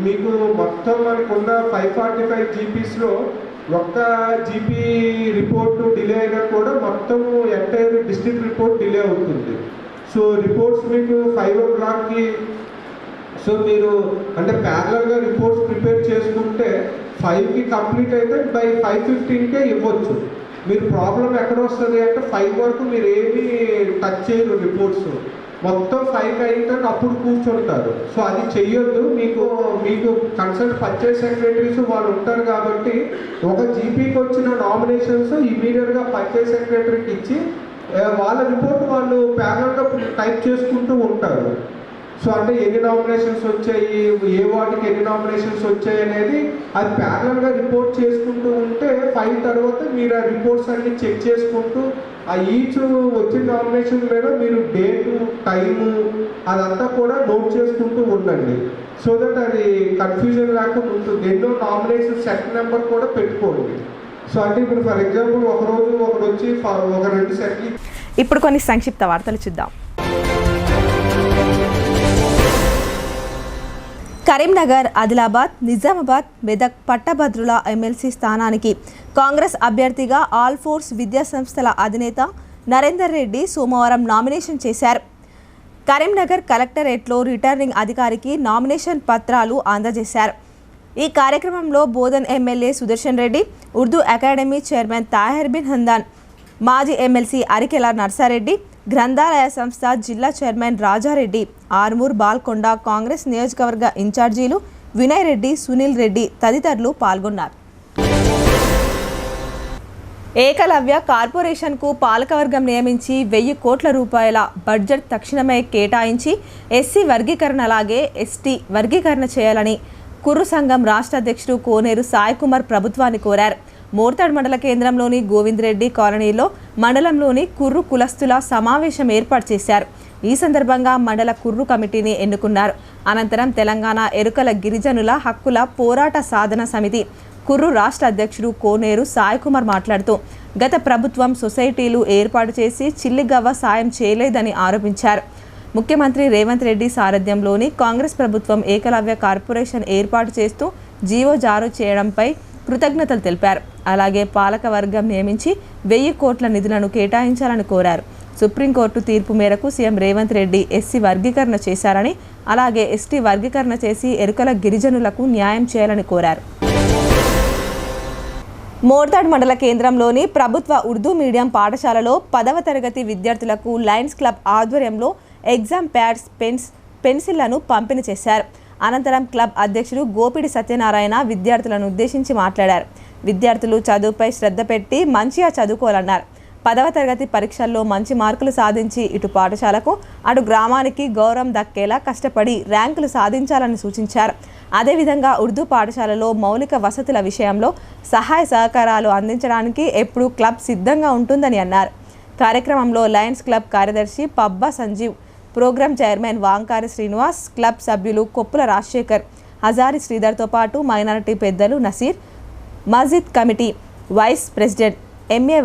మీకు మొత్తం మనకున్న 545 జీపీస్లో ఒక్క జీపీ రిపోర్టు డిలే అయినా కూడా మొత్తము entire district visit report delay అవుతుంది. సో రిపోర్ట్స్ మీకు 5 o'clockకి, సో మీరు అంటే ప్యారలల్గా రిపోర్ట్స్ ప్రిపేర్ చేసుకుంటే 5కి కంప్లీట్ అయితే బై 5:15కే ఇవ్వచ్చు. మీరు ప్రాబ్లం ఎక్కడ వస్తుంది అంటే 5 వరకు మీరు ఏమీ టచ్ చేయరు రిపోర్ట్స్, మొత్తం 5కి అయితే అప్పుడు కూర్చుంటారు. సో అది చెయ్యొద్దు. మీకు కన్సల్ట్ పర్చేస్ సెక్రటరీస్ వాళ్ళు ఉంటారు కాబట్టి ఒక జీపీకి వచ్చిన నామినేషన్స్ ఇమీడియట్గా పర్చేస్ సెక్రటరీకి ఇచ్చి వాళ్ళ రిపోర్ట్ వాళ్ళు ప్యారల్గా టైప్ చేసుకుంటూ ఉంటారు. సో అంటే ఎన్ని నామినేషన్స్ వచ్చాయి, ఏ వాటికి ఎన్ని నామినేషన్స్ వచ్చాయి అనేది అది ప్యారలల్గా రిపోర్ట్ చేసుకుంటూ ఉంటే 5 తర్వాత మీరు ఆ రిపోర్ట్స్ అన్ని చెక్ చేసుకుంటూ ఆ ఈచ్ వచ్చిన నామినేషన్ మీద మీరు డేటు, టైము అదంతా కూడా నోట్ చేసుకుంటూ ఉండండి. సో దట్ అది కన్ఫ్యూజన్ లేకుండా ఉంటుంది. ఎన్నో నామినేషన్ సెట్ నెంబర్ కూడా పెట్టుకోండి. సో అంటే ఇప్పుడు ఫర్ ఎగ్జాంపుల్ ఒకరోజు ఒకడు వచ్చి ఒక 2 సెట్లు. ఇప్పుడు కొన్ని సంక్షిప్త వార్తలు చూద్దాం. కరీంనగర్, ఆదిలాబాద్, నిజామాబాద్, మెదక్ పట్టభద్రుల ఎమ్మెల్సీ స్థానానికి కాంగ్రెస్ అభ్యర్థిగా ఆల్ ఫోర్స్ విద్యా సంస్థల అధినేత నరేందర్ రెడ్డి సోమవారం నామినేషన్ చేశారు. కరీంనగర్ కలెక్టరేట్లో రిటర్నింగ్ అధికారికి నామినేషన్ పత్రాలు అందజేశారు. ఈ కార్యక్రమంలో Bodhan MLA Sudarshan Reddy, Urdu academy chairman Tahir bin Hamdan, మాజీ ఎమ్మెల్సీ అరికెల నర్సారెడ్డి, గ్రంథాలయ సంస్థ జిల్లా చైర్మన్ రాజారెడ్డి, ఆర్మూర్, బాల్కొండ కాంగ్రెస్ నియోజకవర్గ ఇన్ఛార్జీలు వినయ్ రెడ్డి, సునీల్ రెడ్డి తదితరులు పాల్గొన్నారు. ఏకలవ్య కార్పొరేషన్కు పాలకవర్గం నియమించి 1000 కోట్ల రూపాయల బడ్జెట్ తక్షణమే కేటాయించి ఎస్సీ వర్గీకరణ అలాగే ఎస్టీ వర్గీకరణ చేయాలని కుర్రు సంఘం రాష్ట్ర అధ్యక్షుడు కోనేరు సాయి కుమార్ ప్రభుత్వాన్ని కోరారు. మోర్తాడ్ మండల కేంద్రంలోని గోవింద్ రెడ్డి కాలనీలో మండలంలోని కుర్రు కులస్తుల సమావేశం ఏర్పాటు చేశారు. ఈ సందర్భంగా మండల కుర్రు కమిటీని ఎన్నుకున్నారు. అనంతరం తెలంగాణ ఎరుకల గిరిజనుల హక్కుల పోరాట సాధన సమితి కుర్రు రాష్ట్ర అధ్యక్షుడు కోనేరు సాయి కుమార్ మాట్లాడుతూ గత ప్రభుత్వం సొసైటీలు ఏర్పాటు చేసి చిల్లిగవ్వ సాయం చేయలేదని ఆరోపించారు. ముఖ్యమంత్రి రేవంత్ రెడ్డి సారథ్యంలోని కాంగ్రెస్ ప్రభుత్వం ఏకలవ్య కార్పొరేషన్ ఏర్పాటు చేస్తూ జీవో జారీ చేయడంపై కృతజ్ఞతలు తెలిపారు. అలాగే పాలక వర్గం నియమించి 1000 కోట్ల నిధులను కేటాయించాలని కోరారు. సుప్రీంకోర్టు తీర్పు మేరకు సీఎం రేవంత్ రెడ్డి ఎస్సీ వర్గీకరణ చేశారని, అలాగే ఎస్టీ వర్గీకరణ చేసి ఎరుకల గిరిజనులకు న్యాయం చేయాలని కోరారు. మోర్తాడ్ మండల కేంద్రంలోని ప్రభుత్వ ఉర్దూ మీడియం పాఠశాలలో 10వ తరగతి విద్యార్థులకు లయన్స్ క్లబ్ ఆధ్వర్యంలో ఎగ్జామ్ ప్యాడ్స్, పెన్సిళ్లను పంపిణీ చేశారు. అనంతరం క్లబ్ అధ్యక్షుడు గోపిడి సత్యనారాయణ విద్యార్థులను ఉద్దేశించి మాట్లాడారు. విద్యార్థులు చదువుపై శ్రద్ధ పెట్టి మంచిగా చదువుకోవాలన్నారు. 10వ తరగతి పరీక్షల్లో మంచి మార్కులు సాధించి ఇటు పాఠశాలకు అటు గ్రామానికి గౌరవం దక్కేలా కష్టపడి ర్యాంకులు సాధించాలని సూచించారు. అదేవిధంగా ఉర్దూ పాఠశాలలో మౌలిక వసతుల విషయంలో సహాయ సహకారాలు అందించడానికి ఎప్పుడూ క్లబ్ సిద్ధంగా ఉంటుందని అన్నారు. కార్యక్రమంలో లయన్స్ క్లబ్ కార్యదర్శి Pabba Sanjeev, programme chairman Vankari Srinivas, club సభ్యులు కొప్పుల రాజశేఖర్, హజారి శ్రీధర్తో పాటు మైనారిటీ పెద్దలు నసీర్, మస్జిద్ committee vice president MA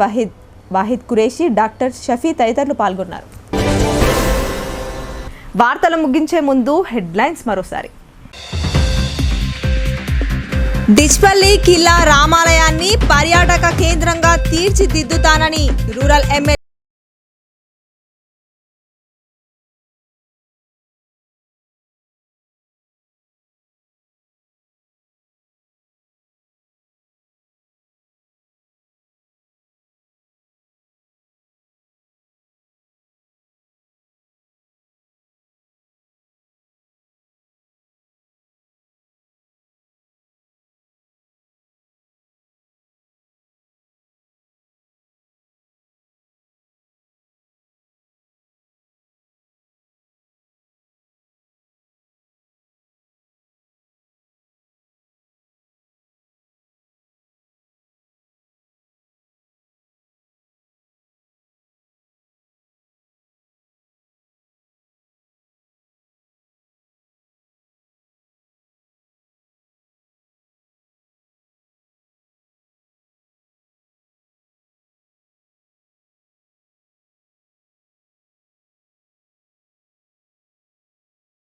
Wahid Qureshi, doctor Shafi తదితరులు పాల్గొన్నారు. వార్తలు ముగించే ముందు హెడ్లైన్స్ మరోసారి. డిచ్పల్లి కిల్లా రామాలయాన్ని పర్యాటక కేంద్రంగా తీర్చిదిద్దుతానని రూరల్ ఎమ్మెల్యే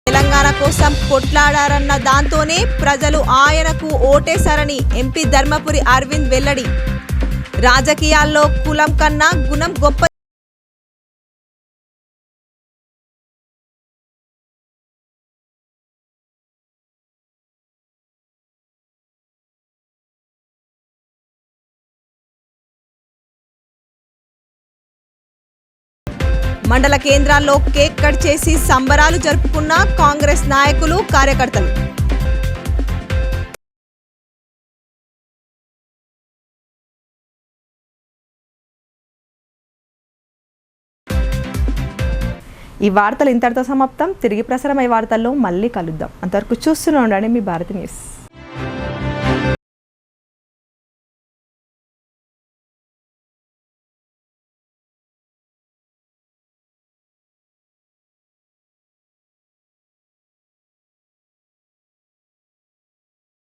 తెలంగాణ కోసం కొట్లాడారన్న దాంతోనే ప్రజలు ఆయనకు ఓటేశారని ఎంపీ ధర్మపురి అరవింద్ వెల్లడి. రాజకీయాల్లో కులం కన్నా గుణం గొప్ప మండల కేంద్రాల్లో కేక్ కట్ చేసి సంబరాలు జరుపుకున్న కాంగ్రెస్ నాయకులు కార్యకర్తలు. ఈ వార్తలు ఇంతటితో సమాప్తం. తిరిగి ప్రసారమయ్యే వార్తల్లో మళ్ళీ కలుద్దాం. అంతవరకు చూస్తూనే ఉండండి మీ భారతి న్యూస్.